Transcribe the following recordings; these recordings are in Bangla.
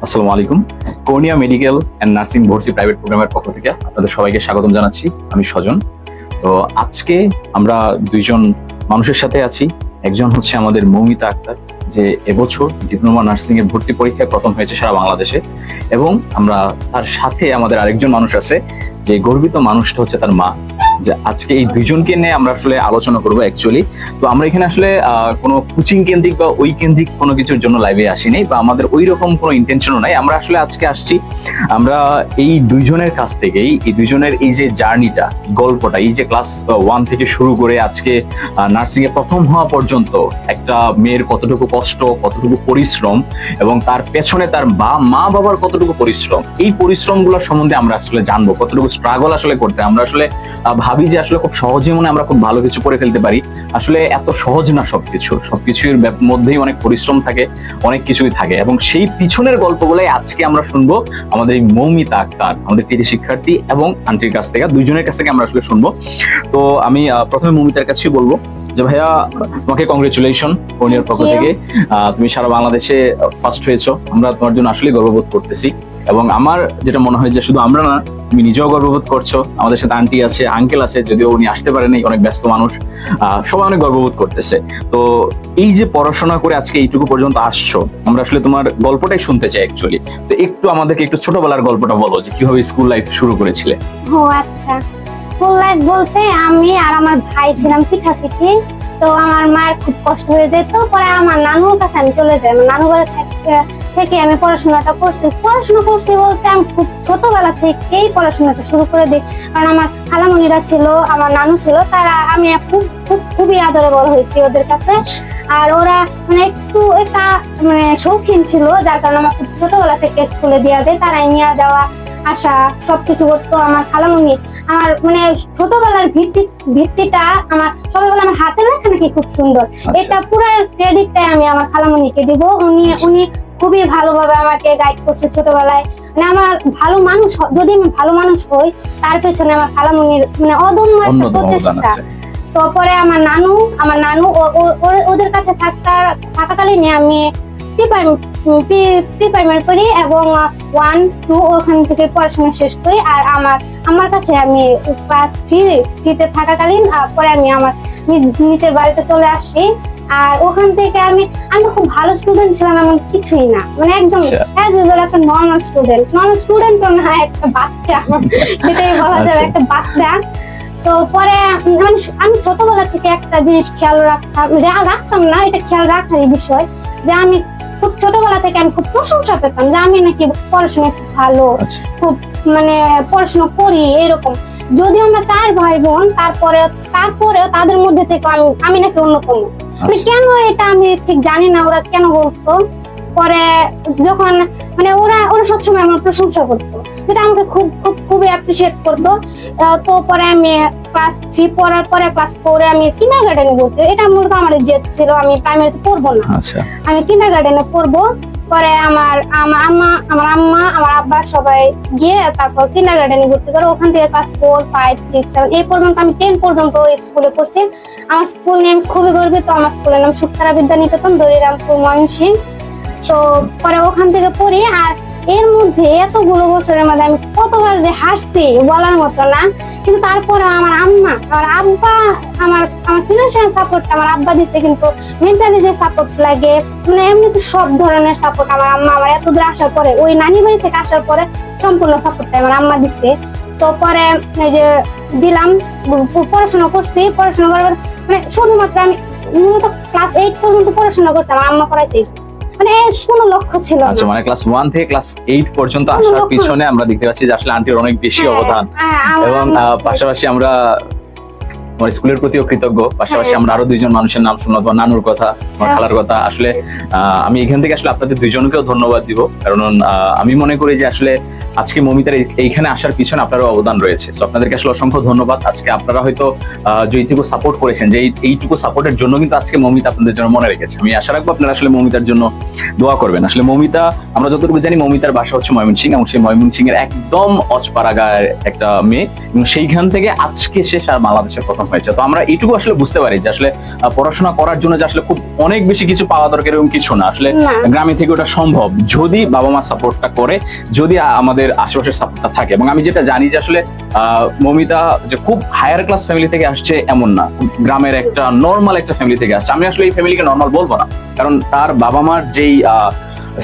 আসসালামু আলাইকুম। কর্নিয়া মেডিকেল অ্যান্ড নার্সিং ভর্তি প্রাইভেট প্রোগ্রামের পক্ষ থেকে আপনাদের সবাইকে স্বাগতম জানাচ্ছি। আমি স্বজন। তো আজকে আমরা দুইজন মানুষের সাথে আছি। একজন হচ্ছে আমাদের মৌমিতা আক্তার, যে এবছর ডিপ্লোমা নার্সিং এর ভর্তি পরীক্ষায় প্রথম হয়েছে সারা বাংলাদেশে, এবং আমরা তার সাথে আমাদের আরেকজন মানুষ আছে, যে গর্বিত মানুষটা হচ্ছে তার মা। যে আজকে এই দুইজনকে নিয়ে আমরা আসলে আলোচনা করবো অ্যাকচুয়ালি। তো আমরা এখানে আসলে কোনো কোচিং কেন্দ্রিক বা ওই কেন্দ্রিক কোনো কিছুর জন্য লাইভে আসিনি, বা আমাদের ওই রকম কোনো ইন্টেনশনও নাই। আমরা আসলে আজকে আসছি আমরা এই দুইজনের কাছ থেকেই, এই দুইজনের এই যে জার্নিটা, গল্পটা, এই যে ক্লাস 1 থেকে শুরু করে আজকে নার্সিং এ প্রথম হওয়া পর্যন্ত একটা মেয়ের কতটুকু কষ্ট, কতটুকু পরিশ্রম, এবং তার পেছনে তার মা বাবার কতটুকু পরিশ্রম, এই পরিশ্রমগুলোর সম্বন্ধে আমরা আসলে জানবো। কতটুকু স্ট্রাগল আসলে করতে আমরা আসলে ভাবি যে আসলে খুব সহজে মনে আমরা খুব ভালো কিছু করে ফেলতে পারি। আসলে এত সহজ না সবকিছুর মধ্যেই অনেক পরিশ্রম থাকে, অনেক কিছুই থাকে, এবং সেই পিছনের গল্পগুলাই আজকে আমরা শুনবো আমাদের এই মৌমিতা আক্তার, আমাদের কৃতি শিক্ষার্থী এবং আন্টির কাছ থেকে, দুইজনের কাছ থেকে আমরা আসলে শুনবো। তো আমি প্রথমে মৌমিতার কাছেই বলবো যে ভাইয়া, তোমাকে কংগ্রেচুলেশন কর্নিয়ার পক্ষ থেকে। তুমি সারা বাংলাদেশে ফার্স্ট হয়েছো, আমরা তোমার জন্য আসলে গর্ববোধ করতেছি। এবং আমার যেটা মনে হয় যে শুধু আমরা না, তুমি নিজেও গর্ববোধ করছো, আমাদের সাথে আন্টি আছে, আঙ্কেল আছে, যদিও উনি আসতে পারেনি, অনেক ব্যস্ত মানুষ, সবাই অনেক গর্ববোধ করতেছে। তো এই যে পড়াশোনা করে আজকে এইটুকু পর্যন্ত আসছো, আমরা আসলে তোমার গল্পটাই শুনতে চাই অ্যাকচুয়ালি। তো একটু আমাদেরকে একটু ছোটবেলার গল্পটা বলো, যে কিভাবে স্কুল লাইফ শুরু করেছিলে। ও আচ্ছা, স্কুল লাইফ বলতে আমি আর আমার ভাই ছিলাম পিঠাপিঠি। তো আমার মায়ের খুব কষ্ট হয়ে যেত, পরে আমার নানুর কাছে আমি চলে যাই। আমার নানু ঘরে থেকে আমি পড়াশোনাটা করছি বলতে আমি খুব ছোটবেলা থেকেই পড়াশোনাটা শুরু করে দিই। কারণ আমার খালামণিরা ছিল, আমার নানু ছিল, তারা আমি খুবই আদরে বড় হয়েছি ওদের কাছে। আর ওরা মানে একটা শৌখিন ছিল, যার কারণে আমার খুব ছোটবেলা থেকে স্কুলে দেওয়া দেয়, তারাই নিয়ে যাওয়া আসা সবকিছু করতো আমার খালামণি। আমার ছোটবেলার ভিত্তিটা আমার সবাই বলে আমার হাতের লেখা নাকি খুব সুন্দর। এটা পুরো ক্রেডিটটাই আমি আমার খালামণিকে দিব। উনি খুবই ভালোভাবে আমাকে গাইড করছে ছোটবেলায়। আমার ভালো মানুষ, যদি আমি ভালো মানুষ হই, তার পেছনে আমার খালামণির অদম্য একটা প্রচেষ্টা। তো পরে আমার নানু ওদের কাছে থাকাকালীন আমি প্রি-প্রাইমারি পড়ি এবং 1, 2 ওখান থেকে পড়াশোনা শেষ করি। আর আমার কাছে আমি ক্লাস 3 থাকাকালীন পরে আমি আমার নিচের বাড়িতে চলে আসি। আর ওখান থেকে আমি খুব ভালো স্টুডেন্ট ছিলাম, এমন কিছুই না, একদম অ্যাজ ইউজুয়াল একটা নর্মাল স্টুডেন্ট না, একটা বাচ্চা, এটাই বলা যায়, একটা বাচ্চা। তো পরে আমি ছোটবেলা থেকে একটা জিনিস খেয়াল রাখতাম না, এটা খেয়াল রাখারই বিষয়, যে আমি খুব ছোটবেলা থেকে আমি খুব প্রশংসা পেতাম যে আমি নাকি পড়াশোনায় খুব ভালো, খুব পড়াশোনা করি এরকম। যদিও আমরা 4 ভাই বোন, তারপরেও তাদের মধ্যে থেকে আমি নাকি অন্যতম। কেন এটা আমি ঠিক জানি না, ওরা কেন বলতো। পরে যখন ওরা সবসময় আমার প্রশংসা করতো, যেটা আমাকে খুবই অ্যাপ্রিসিয়েট করতো। তো পরে আমি ক্লাস 3 পড়ার পরে ক্লাস 4 আমি কিন্ডারগার্টেনে ভর্তি। এটা মূলত আমার জেদ ছিল, আমি প্রাইমারিতে পড়বো না, আমি কিন্ডারগার্টেনে পড়বো। পরে আমার আম্মা, আমার আব্বা সবাই গিয়ে তারপর কিন্ডারগার্টেনে ভর্তি করে। ওখান থেকে ক্লাস 4, 5, 6, 7 এই পর্যন্ত আমি 10 পর্যন্ত ওই স্কুলে পড়ছি। আমার স্কুল নিয়ে আমি খুবই গর্বিত। আমার স্কুলের নাম শুক্তারা বিদ্যানিকেতন, দড়িরামপুর, ময়মনসিংহ। তো পরে ওখান থেকে পড়ি। আর এর মধ্যে এতগুলো বছরের মধ্যে আমি কতবার যে হারছি বলার মতো না। কিন্তু তারপরে আমার আব্বা আমার ফিনান্সিয়াল সাপোর্টটা আমার আব্বা দিচ্ছে, কিন্তু মেন্টালি যে সাপোর্ট লাগে, এমনি তো সব ধরনের সাপোর্ট আমার আম্মা আমার এত দূর আসার পরে, ওই নানি বাড়ি থেকে আসার পরে সম্পূর্ণ সাপোর্টটা আমার আম্মা দিচ্ছে। তো পরে এই যে দিলাম, পড়াশোনা করছি, পড়াশোনা করার শুধুমাত্র আমি মূলত ক্লাস 8 পর্যন্ত পড়াশোনা করছি, আমার আম্মা পড়াইছে। কোনো লক্ষ্য ছিল না। আচ্ছা, ক্লাস 1 থেকে ক্লাস 8 পর্যন্ত আসার পিছনে আমরা দেখতে পাচ্ছি যে আসলে আন্টির অনেক বেশি অবদান, এবং পাশাপাশি আমরা আমার স্কুলের প্রতিও কৃতজ্ঞ। পাশাপাশি আমরা আরো দুইজন মানুষের নাম শুনলাম, তোমার নানুর কথা, তোমার খালার কথা। আসলে আমি এখান থেকে আসলে আপনাদের দুইজনকেও ধন্যবাদ দিব, কারণ আমি মনে করি যে আসলে আজকে মৌমিতার এইখানে আসার পিছনে আপনারও অবদান রয়েছে। তো আপনাদেরকে আসলে অসংখ্য ধন্যবাদ। আজকে আপনারা হয়তো যে এইটুকু সাপোর্ট করেছেন, যে এইটুকু সাপোর্টের জন্য কিন্তু আজকে মৌমিতা আপনাদের জন্য মনে রেখেছে। আমি আশা রাখবো আপনারা আসলে মৌমিতার জন্য দোয়া করবেন। আসলে মৌমিতা, আমরা যতটুকু জানি মৌমিতার বাসা হচ্ছে ময়মনসিংহ, এবং সেই ময়মনসিংহের একদম অজপাড়া গায়ের একটা মেয়ে, এবং সেইখান থেকে আজকে সে সারা বাংলাদেশের প্রথম হয়েছে। তো আমরা এইটুকু আসলে বুঝতে পারি যে আসলে পড়াশোনা করার জন্য যে আসলে খুব অনেক বেশি কিছু পাওয়া দরকার এরকম কিছু না, আসলে না। গ্রামে থেকে ওটা সম্ভব যদি বাবা মা সাপোর্টটা করে, যদি আমাদের আশেপাশের সাপোর্টটা থাকে। এবং আমি যেটা জানি যে আসলে মমিতা যে খুব হায়ার ক্লাস ফ্যামিলি থেকে আসছে এমন না, গ্রামের একটা নর্মাল একটা ফ্যামিলি থেকে আসছে। আমি আসলে এই ফ্যামিলিকে নর্মাল বলবো না, কারণ তার বাবা মার যেই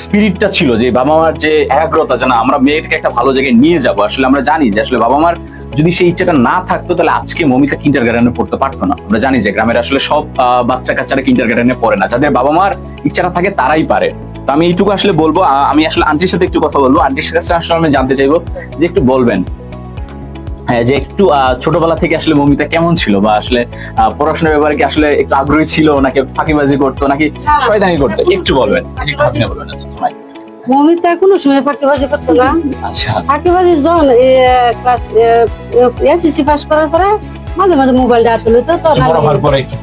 স্পিরিটটা ছিল, যে বাবা মার যে একাগ্রতা, যে না আমরা মেয়েটাকে একটা ভালো জায়গায় নিয়ে যাব, আসলে আমরা জানি যে আসলে বাবা মার যদি সেই ইচ্ছাটা না থাকতো তাহলে আজকে মমিতা কিন্ডারগার্টেনে পড়তে পারতো না। আমরা জানি যে গ্রামের আসলে সব বাচ্চা কাচ্চারা কিন্ডারগার্টেনে পড়ে না, যাদের বাবা মার ইচ্ছাটা থাকে তারাই পারে। তো আমি এইটুকু আসলে বলবো। আমি আসলে আন্টির সাথে একটু কথা বলবো, আন্টির কাছে আসলে আমি জানতে চাইবো যে একটু বলবেন হ্যাঁ যে একটু ছোটবেলা থেকে আসলে মমিতা কেমন ছিল, বা আসলে পড়াশোনার ব্যাপারে কি আসলে একটু আগ্রহী ছিল, নাকি ফাঁকিবাজি করতো, নাকি শয়তানি করতো, একটু বলবেন। একটু আপনি বলবেন। আচ্ছা সময়। মমিতা কোনো সময় ফাঁকিবাজি করতো না। আচ্ছা ফাঁকিবাজি যখন ক্লাস এসএসসি পাস করার পরে মাঝে মাঝে মোবাইলটা হাতে লইতো, তখন বড় হওয়ার পরে একটু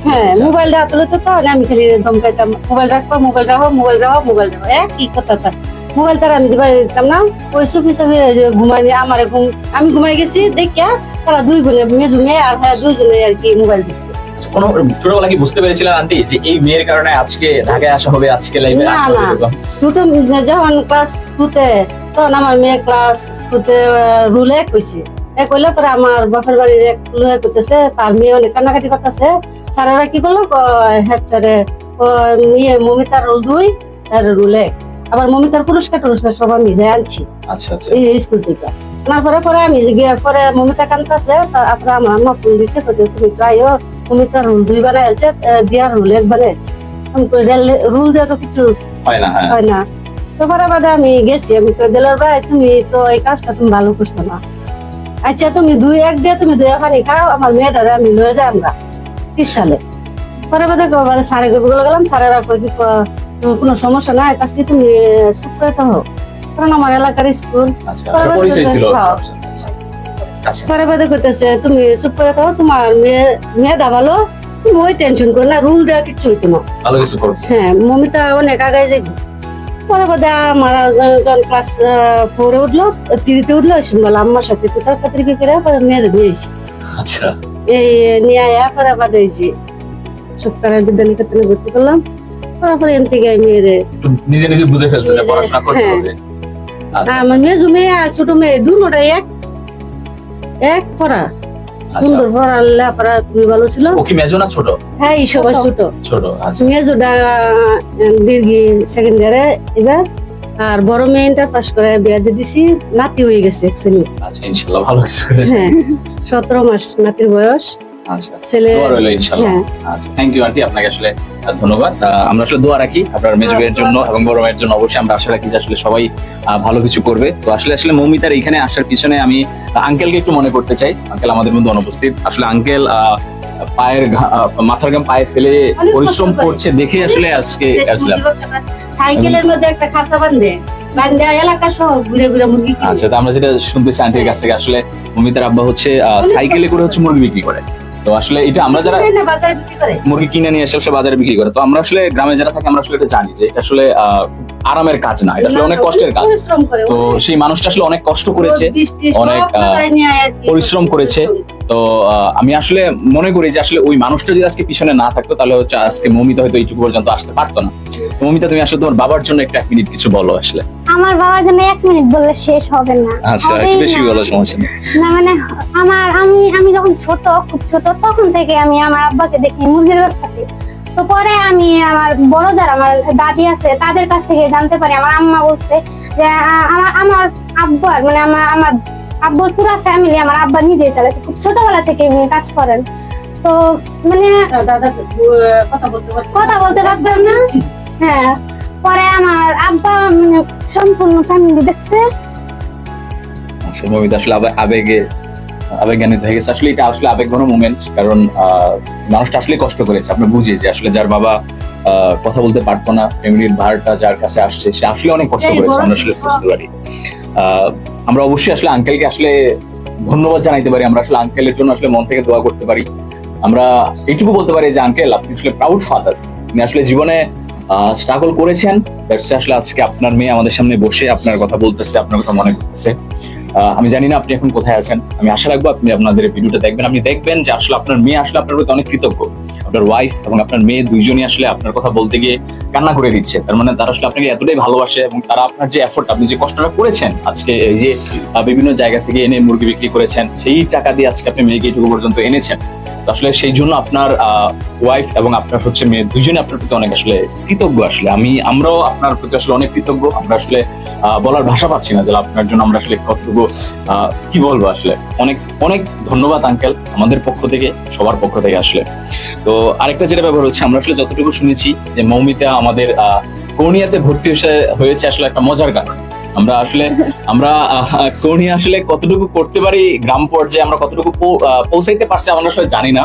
মোবাইলটা হাতে লইতো, তখন আমি খালি ধমকাইতাম, মোবাইল রাখবো, মোবাইল রাখো, মোবাইল রাখো, মোবাইল রাখো, একই কথা। মোবাইল তার আমি দিবার দিতাম না। ওই চুপি চুপি ঘুমাই নিয়ে আমার আমি ঘুমাই গেছি দেখিয়া তারা দুই বোনে মেজু মেয়ে আর হ্যাঁ দুইজনে আর কি মোবাইল দিত। কোনো ছোটবেলা কি বুঝতে পেরেছিলেন আন্টি যে এই মেয়ের কারণে আজকে ঢাকায় আসা হবে, আজকে লাইভে? না না, ছোট যখন ক্লাস 2 তে, তখন আমার মেয়ে ক্লাস 2 তে রুলে কইছে। কইলে পরে আমার বাপের বাড়ির এক লয়ে করতেছে, তার মেয়ে অনেক কান্নাকাটি করতেছে। স্যারেরা কি করলো, হেড স্যারে মমিতার রোল 2 আর রুলে, আবার মমিতার পুরস্কার সব আমি যাই আনছি। আচ্ছা আচ্ছা। এই স্কুল থেকে তারপরে পরে আমি গিয়ে পরে মমিতা কান্দাছে, তারপরে আমার আম্মা ফোন দিছে, তুমি ট্রাইও মমিতার রুল 2 বানাইছে, দিয়ার রুল 1 বানাইছে। আমি কই রুল দিয়ে তো কিছু হয় না। হয় না। তো পরে বাদে আমি গেছি, আমি কই দিলার ভাই তুমি তো এই কাজটা তুমি ভালো করছো না। আচ্ছা তুমি 2-1 দিয়ে তুমি 2 পানি খাও, আমার মেয়েটারে আমি লয়ে যাই আমরা 30 সালে। পরে বাদে স্যারে গেলাম, স্যারেরা কই কি কোনো সমস্যা নাই, কাজটি তুমি চুপ করে থাকো, কারণ আমার এলাকার স্কুল। আচ্ছা পরিচয় ছিল। আচ্ছা পরে বাদে কইতেছে তুমি চুপ করে থাকো, তোমার মেয়ে ভালো, তুমি ওই টেনশন করো না, রুল দেওয়া কিচ্ছু হইতো না, ভালো কিছু করবে। হ্যাঁ মমিতা অনেক আগায় যাবে। পরে বাদে আমার যখন ক্লাস 4 এ উঠলো, 3 তে উঠলো, শুনলাম আম্মার সাথে কোথাও পত্রিকা করে পরে মেয়ের নিয়ে এসেছি। আচ্ছা এই নিয়ে আয়া পরে বাদে এসেছি সত্তরের বিদ্যানিকেতনে ভর্তি করলাম। তারপরে এম থেকে মেয়েরে নিজে নিজে বুঝে ফেলছে যে পড়াশোনা করতে হ্যাঁ। হবে। আচ্ছা আমার মেজু মেয়ে আর ছোট মেয়ে দুটোটাই এক পড়া, সুন্দর পড়া, লেখাপড়া খুবই ভালো ছিল। ও কি মেজো না ছোট? হ্যাঁ এই সবার ছোট। ছোট। আচ্ছা মেজুটা দীর্ঘি সেকেন্ড ইয়ারে এবার, আর বড় মেয়ে ইন্টার পাস করে বিয়ে দিয়ে দিছি, নাতি হয়ে গেছে অ্যাকচুয়ালি। আচ্ছা ইনশাআল্লাহ ভালো কিছু করেছে। হ্যাঁ 17 মাস নাতির বয়স। আচ্ছা ছেলে দোয়া রইলো ইনশাআল্লাহ। হ্যাঁ। আচ্ছা থ্যাংক ইউ আন্টি, আপনাকে আসলে ধন্যবাদ। আমরা আসলে দোয়া রাখি আপনার মেজো ভাইয়ের জন্য এবং বড় ভাইয়ের জন্য, অবশ্যই আমরা আশা রাখি যে আসলে সবাই ভালো কিছু করবে। তো আসলে মমিতার এখানে আসার পিছনে আমি আঙ্কেলকে একটু মনে করতে চাই। আঙ্কেল আমাদের মধ্যে অনুপস্থিত। আসলে আঙ্কেল মাথার ঘাম পায়ে ফেলে পরিশ্রম করছে দেখে আসলে আজকে আসলাম। সাইকেলের মধ্যে একটা খাঁচা বাঁধে এলাকা সহ ঘুরে ঘুরে মুরগি কিনে। আচ্ছা তো আমরা যেটা শুনতেছি আন্টির কাছ থেকে, আসলে মমিতার আব্বা হচ্ছে সাইকেলে করে হচ্ছে মুরগি বিক্রি করে। তো আসলে এটা আমরা যারা বাজারে বিক্রি করে মুরগি কিনে নিয়ে এসে বাজারে বিক্রি করে, তো আমরা আসলে গ্রামে যারা থাকি আমরা আসলে এটা জানি যে এটা আসলে আরামের কাজ না, এটা আসলে অনেক কষ্টের কাজ। পরিশ্রম করে, তো সেই মানুষটা আসলে অনেক কষ্ট করেছে, অনেক পরিশ্রম করেছে। তো আমি আসলে মনে করি যে আসলে ওই মানুষটা যদি আজকে পিছনে না থাকতো তাহলে হচ্ছে আজকে মমিতা হয়তো এইটুকু পর্যন্ত আসতে পারতো না। তো মমিতা তুমি আসলে তোমার বাবার জন্য একটু 1 মিনিট কিছু বলো আসলে। আমার বাবার জন্য 1 মিনিট বললে শেষ হবে না। আচ্ছা হবেই একটু বেশি না। বলো, সমস্যা নেই। না মানে আমি যখন খুব ছোট তখন থেকে আমি আমার আব্বাকে দেখি মুরগির ব্যবসাতে। তো পরে আমি আমার বড় যারা আমার দাদি আছে তাদের কাছ থেকে জানতে পারি, আমার আম্মা বলছে যে আমার আব্বার মানে আমার আব্বুর পুরো ফ্যামিলি আমার আব্বা নিজেই চালাচ্ছে, খুব ছোটবেলা থেকে উনি কাজ করেন। তো মানে দাদা কথা বলতে পারতাম না। হ্যাঁ পরে আমার আব্বা মানে সম্পূর্ণ ফ্যামিলি দেখছে। আচ্ছা মমিতা আসলে আবেগান্বিত হয়ে গেছে। আসলে এটা আসলে আবেগঘন মোমেন্ট, কারণ মানুষটা আসলে কষ্ট করেছে। আপনি বুঝি যে আসলে যার বাবা কথা বলতে পারতো না, ফ্যামিলির ভারটা যার কাছে আসছে, সে আসলে অনেক কষ্ট করেছে, আমরা আসলে বুঝতে পারি। আমরা অবশ্যই আসলে আঙ্কেলকে আসলে ধন্যবাদ জানাইতে পারি, আমরা আসলে আঙ্কেলের জন্য আসলে মন থেকে দোয়া করতে পারি। আমরা এইটুকু বলতে পারি যে আঙ্কেল আপনি আসলে প্রাউড ফাদার, আপনি আসলে জীবনে স্ট্রাগল করেছেন, আসলে আজকে আপনার মেয়ে আমাদের সামনে বসে আপনার কথা বলতেছে, আপনার কথা মনে করতেছে। আমি জানি না আপনি এখন কোথায় আছেন, আমি আশা রাখবো আপনি আপনাদের ভিডিওটা দেখবেন, আপনি দেখবেন যে আসলে আপনার মেয়ে আসলে আপনার প্রতি অনেক কৃতজ্ঞ। আপনার ওয়াইফ এবং আপনার মেয়ে দুইজনই আসলে আপনার কথা বলতে গিয়ে কান্না করে দিচ্ছে। তার মানে তারা আসলে আপনাকে এতটাই ভালোবাসে এবং তারা আপনার যে এফোর্ট, আপনি যে কষ্টটা করেছেন আজকে, এই যে বিভিন্ন জায়গা থেকে এনে মুরগি বিক্রি করেছেন, সেই টাকা দিয়ে আজকে আপনি মেয়েকে এটুকু পর্যন্ত এনেছেন। তো আসলে সেই জন্য আপনার ওয়াইফ এবং আপনার হচ্ছে মেয়ে দুইজনে আপনার প্রতি অনেক আসলে কৃতজ্ঞ। আসলে আমরাও আপনার প্রতি আসলে অনেক কৃতজ্ঞ। আমরা আসলে বলার ভাষা পাচ্ছি না যে আপনার জন্য আমরা আসলে কতটুকু কি বলবো। আসলে অনেক অনেক ধন্যবাদ আঙ্কেল, আমাদের পক্ষ থেকে, সবার পক্ষ থেকে আসলে। তো আরেকটা যেটা ব্যাপার হচ্ছে, আমরা আসলে যতটুকু শুনেছি যে মৌমিতা আমাদের কর্নিয়াতে ভর্তি হয়েছে আসলে একটা মজার কারণ। আমরা কর্নিয়া আসলে কতটুকু করতে পারি গ্রাম পর্যায়ে, আমরা কতটুকু পৌঁছাইতে পারছি আমরা আসলে জানি না।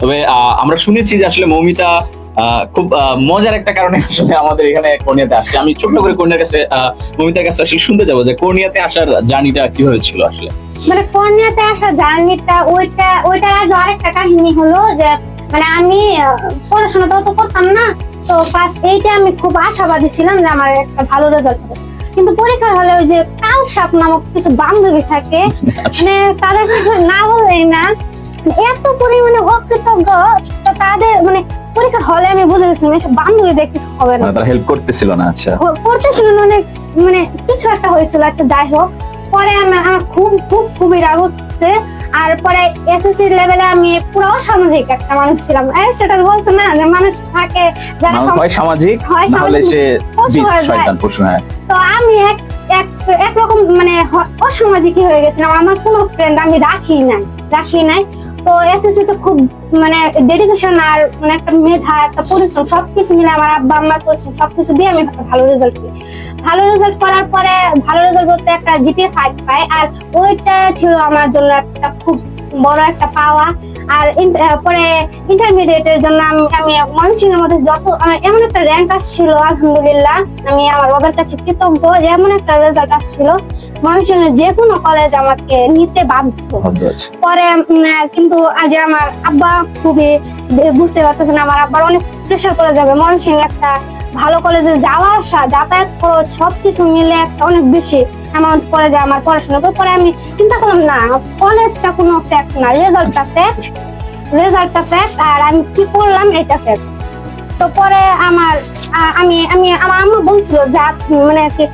তবে আমরা শুনেছি যে আসলে মৌমিতা খুব মজার একটা কারণে আসলে আমাদের এখানে কর্নিয়াতে আসছে। আমি ছোট্ট করে মৌমিতার কাছে আসলে শুনতে যাবো যে কর্নিয়াতে আসার জার্নিটা কিভাবে ছিল আসলে। মানে কর্নিয়াতে আসার জার্নিটা ওইটার আগে আরেকটা কাহিনী হলো যে মানে আমি পড়াশোনা তো করতাম না, তো ক্লাস 8-এ আমি খুব আশাবাদী ছিলাম যে আমার একটা ভালো রেজাল্ট হবে। কিন্তু পরীক্ষার হলে ওই যে কালসাপ নামক কিছু বান্ধবী থাকে, মানে তাদের কথা না বললেই না, এত পরিমাণে অকৃতজ্ঞ। তো তাদের মানে পরীক্ষার হলে আমি বুঝে গেছিলাম এসব বান্ধবীদের কিছু হবে না, তারা হেল্প করতেছিল না। আচ্ছা, করতেছিল না, অনেক মানে কিছু একটা হয়েছিল। আচ্ছা যাই হোক, পরে আমার খুবই রাগ উঠছে। আর পরে এসএসসি লেভেলে আমি পুরো অসামাজিক একটা মানুষ ছিলাম। সেটা বলছে না যে মানুষ থাকে যারা হয় সামাজিক, না হলে সে শয়তান পশু। হ্যাঁ, তো আমি একরকম মানে অসামাজিকই হয়ে গেছিলাম। আমার কোনো ফ্রেন্ড আমি রাখি নাই। তো এসএসসি তো খুব মানে ডেডিকেশন আর মানে একটা মেধা, একটা পরিশ্রম, সবকিছু মিলে আমার আব্বা আম্মার পরিশ্রম সবকিছু দিয়ে আমি ভালো রেজাল্ট করি। ভালো রেজাল্ট করার পরে ভালো রেজাল্ট বলতে একটা জিপিএ 5 পাই, আর ওইটা ছিল আমার জন্য একটা খুব বড় একটা পাওয়া। আর পরে ইন্টারমিডিয়েটের জন্য আমি ময়মনসিংহের মধ্যে আমার এমন একটা র্যাঙ্ক আসছিল, আলহামদুলিল্লাহ আমি আমার বাবার কাছে কৃতজ্ঞ যে এমন একটা রেজাল্ট আসছিল ময়মনসিংহের যে কোনো কলেজ আমাকে নিতে বাধ্য। পরে কিন্তু আজ আমার আব্বা খুবই বুঝতে পারতেছেন, আমার আব্বার অনেক প্রেশার করে যাবে ময়মনসিংহে একটা ভালো কলেজে যাওয়া আসা, যাতায়াত খরচ সবকিছু মিলে একটা অনেক বেশি অ্যামাউন্ট পড়ে যায় আমার পড়াশোনার উপর। পরে আমি চিন্তা করলাম না, কলেজটা কোনো ফ্যাক্ট না, রেজাল্টটা ফ্যাক্ট, আর আমি কি করলাম এটা ফ্যাক্ট। তো পরে আমার আম্মা বলছিল যা মানে কি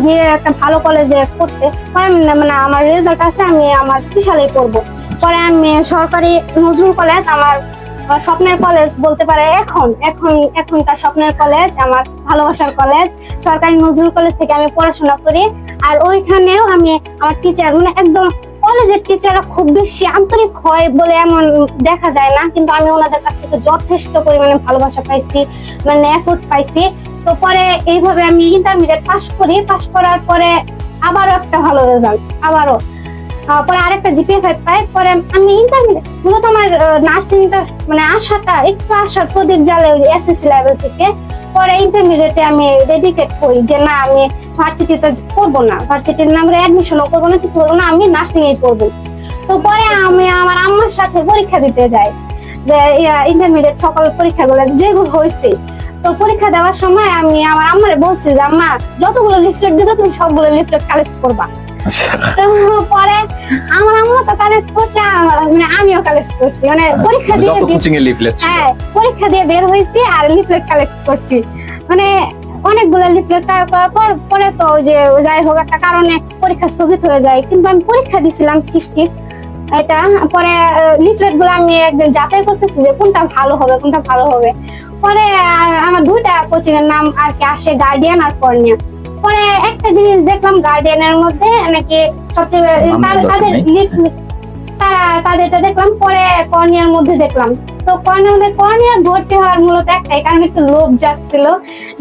গিয়ে একটা ভালো কলেজে পড়তে। পরে আমি মানে আমার রেজাল্ট আছে, আমি আমার বিশালে পড়বো। পরে আমি সরকারি নজরুল কলেজ, আমার স্বপ্নের কলেজ বলতে পারে, এখনকার স্বপ্নের কলেজ, আমার ভালোবাসার কলেজ, সরকারি নজরুল কলেজ থেকে আমি পড়াশোনা করি। আর ওইখানেও আমি আমার টিচার মানে একদম কলেজের টিচাররা খুব বেশি আন্তরিক হয় বলে এমন দেখা যায় না, কিন্তু আমি ওনাদের কাছ থেকে যথেষ্ট পরিমাণে ভালোবাসা পাইছি, মানে এফোর্ট পাইছি। তো পরে এইভাবে আমি ইন্টারমিডিয়েট পাস করার পরে আবারও একটা ভালো রেজাল্ট, পরে আরেকটা জিপিএ 5 পাই। পরে আমি ইন্টারমিডিয়েট মূলত আমার নার্সিংটা মানে আসার প্রদীপ জ্বালে ওই এসএসসি লেভেল থেকে। পরে ইন্টারমিডিয়েটে আমি ডেডিকেট হই যে না, আমি ভার্সিটিতে পড়বো না, ভার্সিটির নামে অ্যাডমিশনও করবো না, কিছু করবো না, আমি নার্সিং এই পড়বো। তো পরে আমি আমার আম্মার সাথে পরীক্ষা দিতে যাই, যে ইন্টারমিডিয়েট সকল পরীক্ষাগুলো যেগুলো হয়েছে। তো পরীক্ষা দেওয়ার সময় আমি আমার আম্মারে বলছি যে আম্মা, যতগুলো লিফলেট দিবে তুমি সবগুলো লিফলেট কালেক্ট করবা। তো পরে আমার আম্মা তো কালেক্ট করছে, মানে আমিও কালেক্ট করছি, মানে পরীক্ষা দিয়ে বের হয়েছি আর লিফলেট কালেক্ট করছি। মানে অনেকগুলো লিফলেট কালেক্ট করার পরে তো যে যাই হোক একটা কারণে পরীক্ষা স্থগিত হয়ে যায়, কিন্তু আমি পরীক্ষা দিছিলাম ঠিক এটা। পরে লিফলেট গুলো আমি একদিন যাচাই করতেছি যে কোনটা ভালো হবে। পরে আমার 2টা কোচিং এর নাম আর কি আসে, গার্ডিয়ান আর কর্নিয়া। পরে একটা জিনিস দেখলাম, গার্ডিয়ানের মধ্যে নাকি সবচেয়ে তাদেরটা দেখলাম, পরে কর্নিয়ার মধ্যে দেখলাম। তো কর্নিয়া ভর্তি হওয়ার মূলত একটাই কারণ, একটু লোভ জাগছিল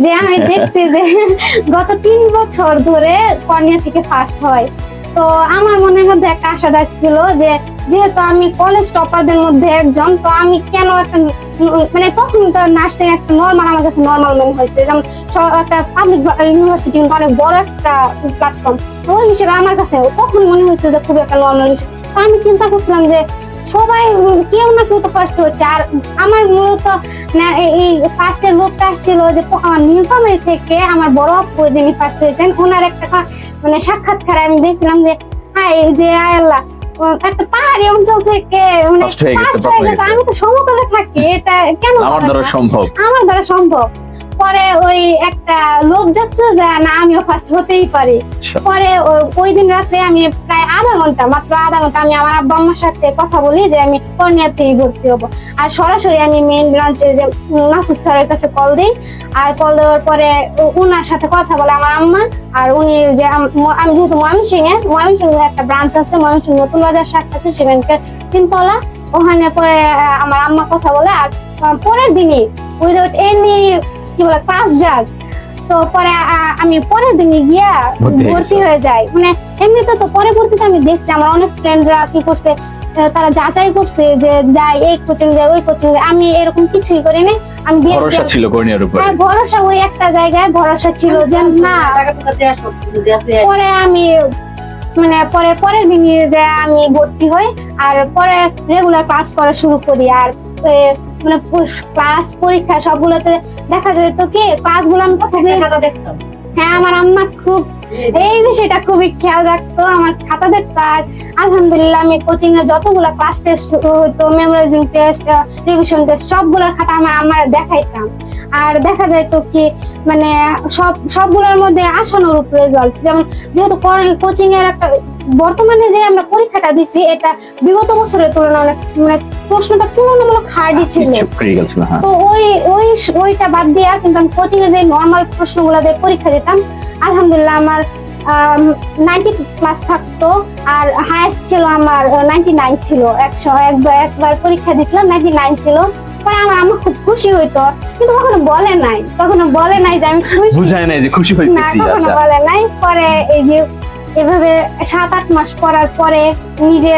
যে আমি দেখছি যে গত 3 বছর ধরে কর্নিয়া থেকে ফার্স্ট হয়। তো আমার মনের মধ্যে একটা আশা ডাকছিল যে যেহেতু আমি কলেজ টপারদের মধ্যে একজন, তো আমি কেন একটা মানে তখন তো নার্সিং একটা নর্মাল আমার কাছে নর্মাল মনে হয়েছে, যেমন একটা পাবলিক ইউনিভার্সিটি কিন্তু অনেক বড় একটা প্ল্যাটফর্ম, ওই হিসেবে আমার কাছে তখন মনে হয়েছে যে খুব একটা নর্মাল বিষয়। তো আমি চিন্তা করছিলাম যে সবাই কেউ না কেউ তো ফার্স্ট হচ্ছে, আর আমার মূলত এই ফার্স্টের লোকটা আসছিল যে আমার নীলফামারী থেকে আমার বড় আপু যিনি ফার্স্ট হয়েছেন, ওনার একটা মানে সাক্ষাৎকারে আমি দেখছিলাম যে চাই যে আয় আল্লাহ একটা পাহাড়ি অঞ্চল থেকে মানে First হয়ে গেছে, first top হয়ে হয়ে গেছে। গেছে। আমি তো সমতলে থাকি, এটা কেন আমার হবে দ্বারা না? সম্ভব। আমার দ্বারা সম্ভব। পরে ওই একটা লোক যাচ্ছে যে না আমিও ফার্স্ট হতেই পারি। আচ্ছা। পরে ওই দিন রাতে আমি প্রায় মাত্র আধা ঘন্টা আমি আমার আব্বা আম্মার সাথে কথা বলি যে আমি কর্নিয়াতেই ভর্তি হবো। আর সরাসরি আমি মেইন ব্রাঞ্চে যে মাসুদ স্যারের কাছে কল দিই। আর কল দেওয়ার পরে উনার সাথে কথা বলে আমার আম্মা। আর উনি যে আমি যেহেতু ময়মনসিংহে একটা ব্রাঞ্চ আছে, ময়মনসিংহ নতুন বাজার শাখা কৃষি ব্যাংকের 3 তলা, ওখানে পরে আমার আম্মা কথা বলে। আর পরের দিনই উইদাউট এনি কি বলে ক্লাস জাজ, তো পরে আমি পরের দিনে গিয়া ভর্তি হয়ে যাই। মানে এমনিতে তো পরবর্তীতে আমি দেখছি আমার অনেক ফ্রেন্ডরা কি করছে, তারা যাচাই করছে যে যাই এই কোচিং যায় ওই কোচিং যায়, আমি এরকম কিছুই করি না। আমি ভরসা ছিল কর্নিয়ার উপর। হ্যাঁ, ভরসা ওই একটা জায়গায় ভরসা ছিল যে না। পরে আমি মানে পরের দিনই যে আমি ভর্তি হই আর পরে রেগুলার ক্লাস করা শুরু করি। আর মানে ক্লাস পরীক্ষা সবগুলোতে দেখা যায় তো কি ক্লাসগুলো আমি খুবই, হ্যাঁ আমার আম্মা খুব এই বিষয়টা খুবই খেয়াল রাখতো, আমার খাতা দেখতো। আর আলহামদুলিল্লাহ আমি কোচিং এ যতগুলা ক্লাস টেস্ট হইতো, মেমোরাইজিং টেস্ট, রিভিশন টেস্ট, সবগুলোর খাতা আমার দেখাইতাম। আর দেখা যায় তো কি মানে সবগুলোর মধ্যে আশানুরূপ রেজাল্ট। যেমন যেহেতু কোচিং এর একটা বর্তমানে যে আমরা পরীক্ষাটা দিছি এটা বিগত বছরের তুলনায় অনেক মানে প্রশ্নটা তুলনামূলক হার্ডই ছিল। তো ওইটা বাদ দিয়া কিন্তু আমি কোচিং এ যে নর্মাল প্রশ্নগুলো দিয়ে পরীক্ষা দিতাম, আলহামদুলিল্লাহ আমার 90 প্লাস থাকতো। আর হাইয়েস্ট ছিল আমার 99 ছিল। একবার পরীক্ষা দিছিলাম 99 ছিল। পরে আমার আম্মা খুব খুশি হইতো, কিন্তু কখনো বলে নাই যে আমি খুশি, বুঝায় নাই যে খুশি হইতেছি। কখনো আচ্ছা, বলে নাই। পরে এই যে এভাবে 7-8 মাস পড়ার পরে নিজে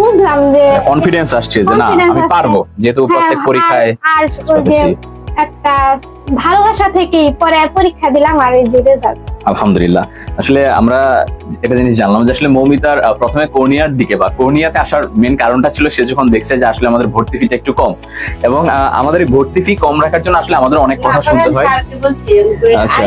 বুঝলাম যে কনফিডেন্স আসছে যে না Confidence আমি আসছে। পারবো, যেহেতু প্রত্যেক হ্যাঁ, পরীক্ষায় আর ওই যে একটা ভালোবাসা থেকেই পরে পরীক্ষা দিলাম আর এই যে রেজাল্ট। আলহামদুলিল্লাহ। আসলে আমরা একটা জিনিস জানলাম যে আসলে মৌমিতার প্রথমে কর্নিয়ার দিকে বা কর্নিয়াতে আসার মেন কারণটা ছিল সে যখন দেখছে যে আসলে আমাদের ভর্তি ফিটা একটু কম, এবং আমাদের এই ভর্তি ফি কম রাখার জন্য আসলে আমাদের অনেক কথা শুনতে হয়। আচ্ছা।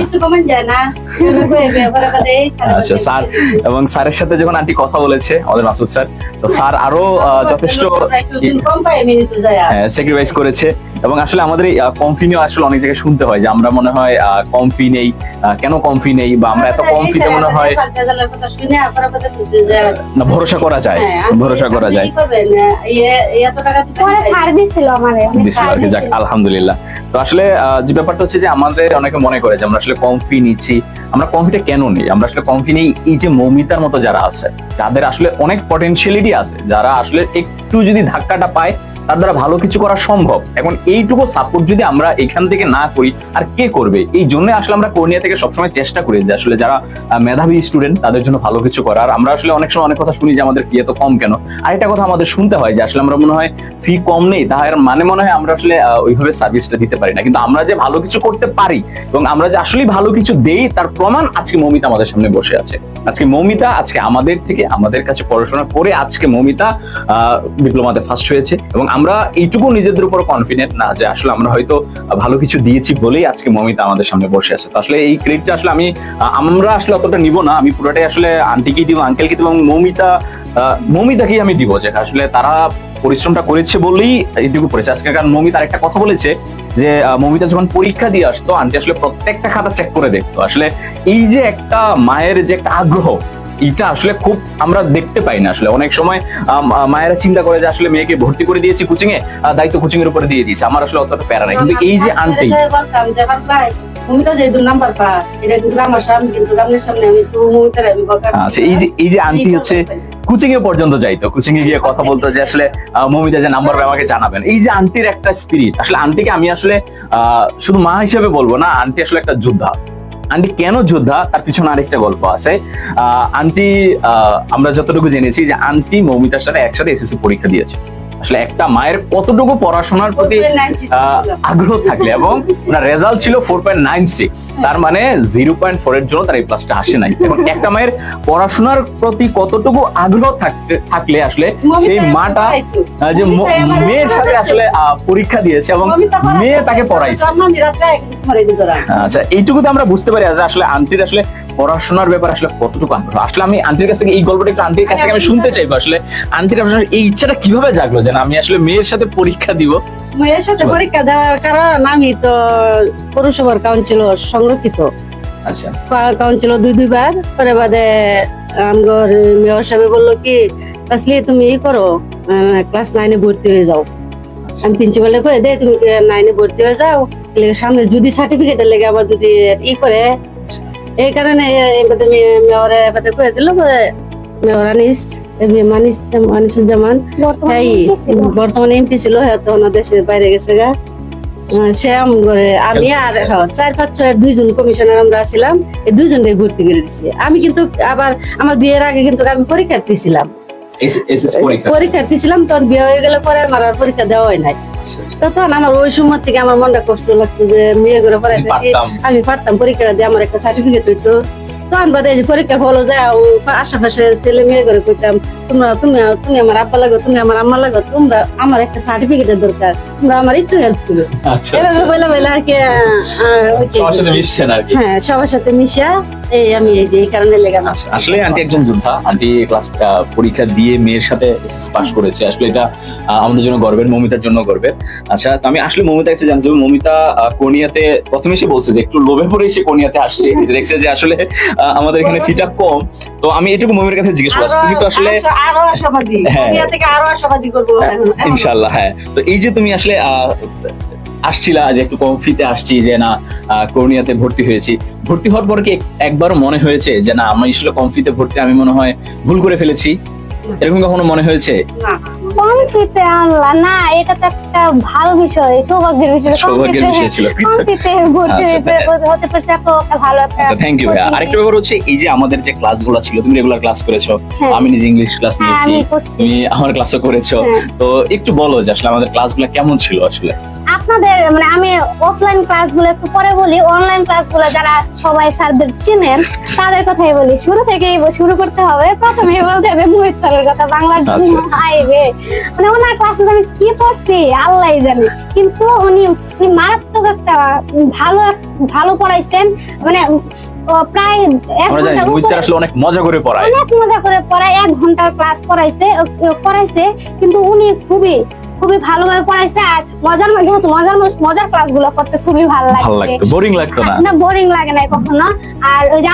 আচ্ছা স্যার, এবং স্যারের সাথে যখন আন্টি কথা বলেছে আমাদের মাসুদ স্যার, তো স্যার আরো যথেষ্ট স্যাক্রিফাইস করেছে। এবং আসলে আমাদের এই কম ফি নিয়ে আসলে অনেক জায়গায় শুনতে হয় যে আমরা মনে হয় কম ফি নেই, কেন কম ফি নেই, বা আমরা এত কম ফিতে মনে হয় না ভরসা করা যায়, ভরসা করা যায়। পরে ছাড় দিছিল আমারে, দিছিল আর কি, যাক আলহামদুলিল্লাহ। তো আসলে যে ব্যাপারটা হচ্ছে যে আমাদের অনেকে মনে করে যে আমরা আসলে কম ফি নিচ্ছি, আমরা কম ফিটা কেন নেই? আমরা আসলে কম ফি নেই এই যে মৌমিতার মতো যারা আছে, যাদের আসলে অনেক পটেনশিয়ালিটি আছে, যারা আসলে একটু যদি ধাক্কাটা পায় তার দ্বারা ভালো কিছু করা সম্ভব। এখন এইটুকু সাপোর্ট যদি আমরা এখান থেকে না করি আর কে করবে? এই জন্য আসলে আমরা কর্নিয়া থেকে সবসময় চেষ্টা করি যে আসলে যারা মেধাবী স্টুডেন্ট তাদের জন্য ভালো কিছু করার। আমরা আসলে অনেক সময় অনেক কথা শুনি যে আমাদের ফি এত কম কেন। আরেকটা কথা আমাদের শুনতে হয় যে আসলে আমরা মনে হয় ফি কম নেই, তার মানে মনে হয় আমরা আসলে ওইভাবে সার্ভিসটা দিতে পারি না। কিন্তু আমরা যে ভালো কিছু করতে পারি এবং আমরা যে আসলে ভালো কিছু দেই তার প্রমাণ আজকে মৌমিতা আমাদের সামনে বসে আছে। আজকে মৌমিতা আমাদের থেকে আমাদের কাছে পড়াশোনা করে আজকে মৌমিতা ডিপ্লোমাতে ফার্স্ট হয়েছে, এবং আমরা এইটুকু নিজেদের উপর কনফিডেন্ট না যে আসলে আমরা হয়তো ভালো কিছু দিয়েছি বলেই আজকে মৌমিতা আমাদের সামনে বসে আছে। তো আসলে এই ক্রেডিটটা আসলে আমরা আসলে অতটা নিব না, আমি পুরোটাই আসলে আন্টিকে দিব, আঙ্কেলকে দিব, এবং মৌমিতাকেই আমি দিব, যে আসলে তারা পরিশ্রমটা করেছে বলেই এইটুকু করেছে আজকে। কারণ মৌমিতা আরেকটা কথা বলেছে যে মৌমিতা যখন পরীক্ষা দিয়ে আসতো আন্টি আসলে প্রত্যেকটা খাতা চেক করে দেখতো। আসলে এই যে একটা মায়ের যে একটা আগ্রহ, এটা আসলে খুব আমরা দেখতে পাই না। আসলে অনেক সময় মায়েরা চিন্তা করে যে আসলে মেয়েকে ভর্তি করে দিয়েছি কোচিং এ, দায়িত্ব কোচিং এর উপরে দিয়ে দিয়েছে, আমার আসলে অতটা প্যারা নাই। কিন্তু এই যে আন্টি আচ্ছা, এই যে আন্টি হচ্ছে কোচিং এ পর্যন্ত যাইতো, কোচিং এ গিয়ে কথা বলতো যে আসলে মৌমিতা যে নাম্বার আমাকে জানাবেন। এই যে আন্টির একটা স্পিরিট, আসলে আন্টিকে আমি আসলে শুধু মা হিসেবে বলবো না, আন্টি আসলে একটা যোদ্ধা। আন্টি কেন যোদ্ধা তার পিছনে আরেকটা গল্প আছে। আন্টি আমরা যতটুকু জেনেছি যে আন্টি মৌমিতার সাথে একসাথে এসএসসি পরীক্ষা দিয়েছে। আসলে একটা মায়ের কতটুকু পড়াশোনার প্রতি 4.96 আগ্রহ থাকলে, এবং ওনার রেজাল্ট ছিল 4.96, তার মানে 0.4 এর জন্য তার এই প্লাসটা আসে নাই। এখন একটা মায়ের পড়াশোনার প্রতি কতটুকু আগ্রহ থাকলে আসলে সেই মাটা যে মেয়ের সাথে আসলে পরীক্ষা দিয়েছে এবং মেয়ে তাকে পড়াইছে। আচ্ছা, এইটুকু তো আমরা বুঝতে পারি যে আসলে আন্টির আসলে পড়াশোনার ব্যাপারে আসলে কতটুকু আগ্রহ। আসলে আমি আন্টির কাছ থেকে এই গল্পটা একটু আন্টির কাছ থেকে আমি শুনতে চাইবো, আসলে আন্টির আসলে এই ইচ্ছাটা কিভাবে জাগলো যে না আমি আসলে মেয়ের সাথে পরীক্ষা দিব। মেয়ের সাথে পরীক্ষা দেওয়ার কারণ আমি তো পৌরসভার কাউন্সিল সংরক্ষিত, আচ্ছা কাউন্সিল দুইবার পরে বাদে আমার মেয়র সাহেব বললো কি আসলে তুমি ই করো, ক্লাস 9-এ ভর্তি হয়ে যাও। আমি প্রিন্সিপালে কয়ে দে তুমি 9-এ ভর্তি হয়ে যাও, সামনে যদি সার্টিফিকেটের লেগে আবার যদি ই করে, এই কারণে মেয়রে এবারে কয়ে দিল। পরে মেয়র মানিসুজ্জামান বর্তমানে এমপি ছিল, হয়তো দেশের বাইরে গেছে গা। সে আমি আর 4-5-6 দুইজন কমিশনার আমরা ছিলাম, এই দুইজনকে ভর্তি করে দিছি। আমি কিন্তু আবার আমার বিয়ের আগে কিন্তু আমি পরীক্ষার্থী ছিলাম, পরীক্ষার্থী ছিলাম, তখন বিয়ে হয়ে গেলে পরে আমার আর পরীক্ষা দেওয়া হয় নাই। তখন আমার ওই সময় থেকে আমার মনটা কষ্ট লাগতো যে মেয়ে করে পড়াইতেছি, আমি পারতাম পরীক্ষা দিয়ে আমার একটা সার্টিফিকেট হইতো। তখন বাদে পরীক্ষার ফল যায় আশেপাশে ছেলে মেয়ে করে কইতাম তুমি আমার আব্বা লাগো, তুমি আমার আম্মা লাগো, তোমরা আমার একটা সার্টিফিকেটের দরকার, তোমরা আমার একটু হেল্প করো। এভাবে বলে বলে আর কি হ্যাঁ সবার সাথে মিশা এই আমি এই কারণে লেগাম। আসলে আন্টি একজন যোদ্ধা। আন্টি ক্লাসটা পরীক্ষা দিয়ে মেয়ের সাথে পাস করেছে, আসলে এটা আমাদের জন্য গর্বের, মমিতার জন্য গর্বের। আচ্ছা, তো আমি আসলে মমিতা কাছে জানতে চাই, মমিতা কোনিয়াতে প্রথমে এসে বলছে যে একটু লোভে পড়ে এসে কোনিয়াতে আসছে, দেখছে যে আসলে আমাদের এখানে ফিটা কম। তো আমি এটুকু মমির কাছে জিজ্ঞেস করলাম, তুমি তো আসলে আরো আশাবাদী, কোনিয়া থেকে আরো আশাবাদী করব ইনশাআল্লাহ। হ্যাঁ, তো এই যে তুমি আসলে আসছিলা যে একটু কম ফিতে আসছি, যে না কোনিয়াতে ভর্তি হয়েছি, ভর্তি হওয়ার পর কি একবারও মনে হয়েছে যে না আমি আসলে কম ফিতে ভর্তি, আমি মনে হয় ভুল করে ফেলেছি, এরকম কখনো মনে হয়েছে? কম ফিতে আনলা না, এটা তো একটা ভালো বিষয়, সৌভাগ্যের বিষয়। সৌভাগ্যের বিষয় ছিল কম ফিতে ভর্তি হতে পারছে, এত ভালো একটা। আচ্ছা, থ্যাংক ইউ ভাইয়া। আরেকটা ব্যাপার হচ্ছে এই যে আমাদের যে ক্লাসগুলো ছিল, তুমি রেগুলার ক্লাস করেছো, আমি নিজে ইংলিশ ক্লাস নিয়েছি, তুমি আমার ক্লাসও করেছো, তো একটু বলো যে আসলে আমাদের ক্লাসগুলো কেমন ছিল আসলে। আপনাদের মানে আমি অফলাইন ক্লাসগুলো একটু পরে বলি, অনলাইন ক্লাসগুলো যারা সবাই স্যারদের চিনেন তাদের কথাই বলি। শুরু থেকেই শুরু করতে হবে, প্রথমেই বলতে হবে মোহিত স্যারের কথা। বাংলার জন্য হাইবে মানে ওনার ক্লাসে আমি কি পড়ছি আল্লাহই জানে, কিন্তু উনি মারাত্মক একটা ভালো পড়াইছেন। মানে প্রায় 1 ঘন্টা মোহিত স্যার আসলে অনেক মজা করে পড়ায়, 1 ঘন্টার ক্লাস করাইছে, কিন্তু উনি খুবই ভালোভাবে পড়াইছে। আর যেহেতু মজার ক্লাসগুলো করতে খুবই ভালো লাগতো, বোরিং লাগতো না, বোরিং লাগে না কখনো। আর ওই যে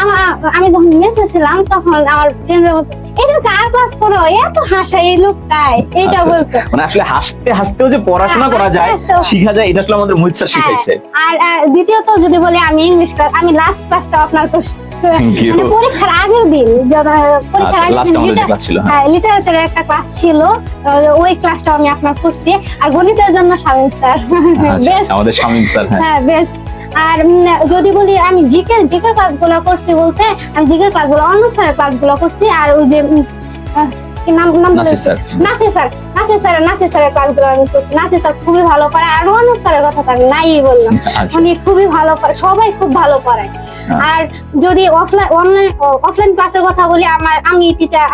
আমি যখন মেসে ছিলাম তখন আমার ফ্রেন্ডরা বলতো এদেরকে আর ক্লাস করো, এত হাসা এই লোকটাই, এইটা বলতো। মানে আসলে হাসতে হাসতেও যে পড়াশোনা করা যায়, শিখা যায়, এটা আসলে আমাদের মোহিত স্যার শিখাইছে। আর দ্বিতীয়ত যদি বলি আমি ইংলিশ ক্লাস, আমি লাস্ট ক্লাসটা আপনার মানে পরীক্ষার আগের দিন, লিটারেচারের একটা ক্লাস ছিল, ওই ক্লাসটা আমি আপনার করছি। আর গণিতের জন্য শামীম স্যার আমাদের শামীম স্যার, হ্যাঁ বেস্ট। আর যদি বলি আমি জিকের ক্লাসগুলো করছি বলতে, আমি জিকের ক্লাসগুলো অর্ণব স্যারের ক্লাসগুলো করছি। আর ওই যে কি নাম নাসির স্যারের ক্লাসগুলো আমি করছি। নাসির স্যার খুবই ভালো পড়ায়, আর অর্ণব স্যারের কথা তো আমি নাই বললাম, উনি খুবই ভালো পড়ায়, সবাই খুব ভালো পড়ায়। আর যদি অফলাইন ক্লাসের কথা বলি,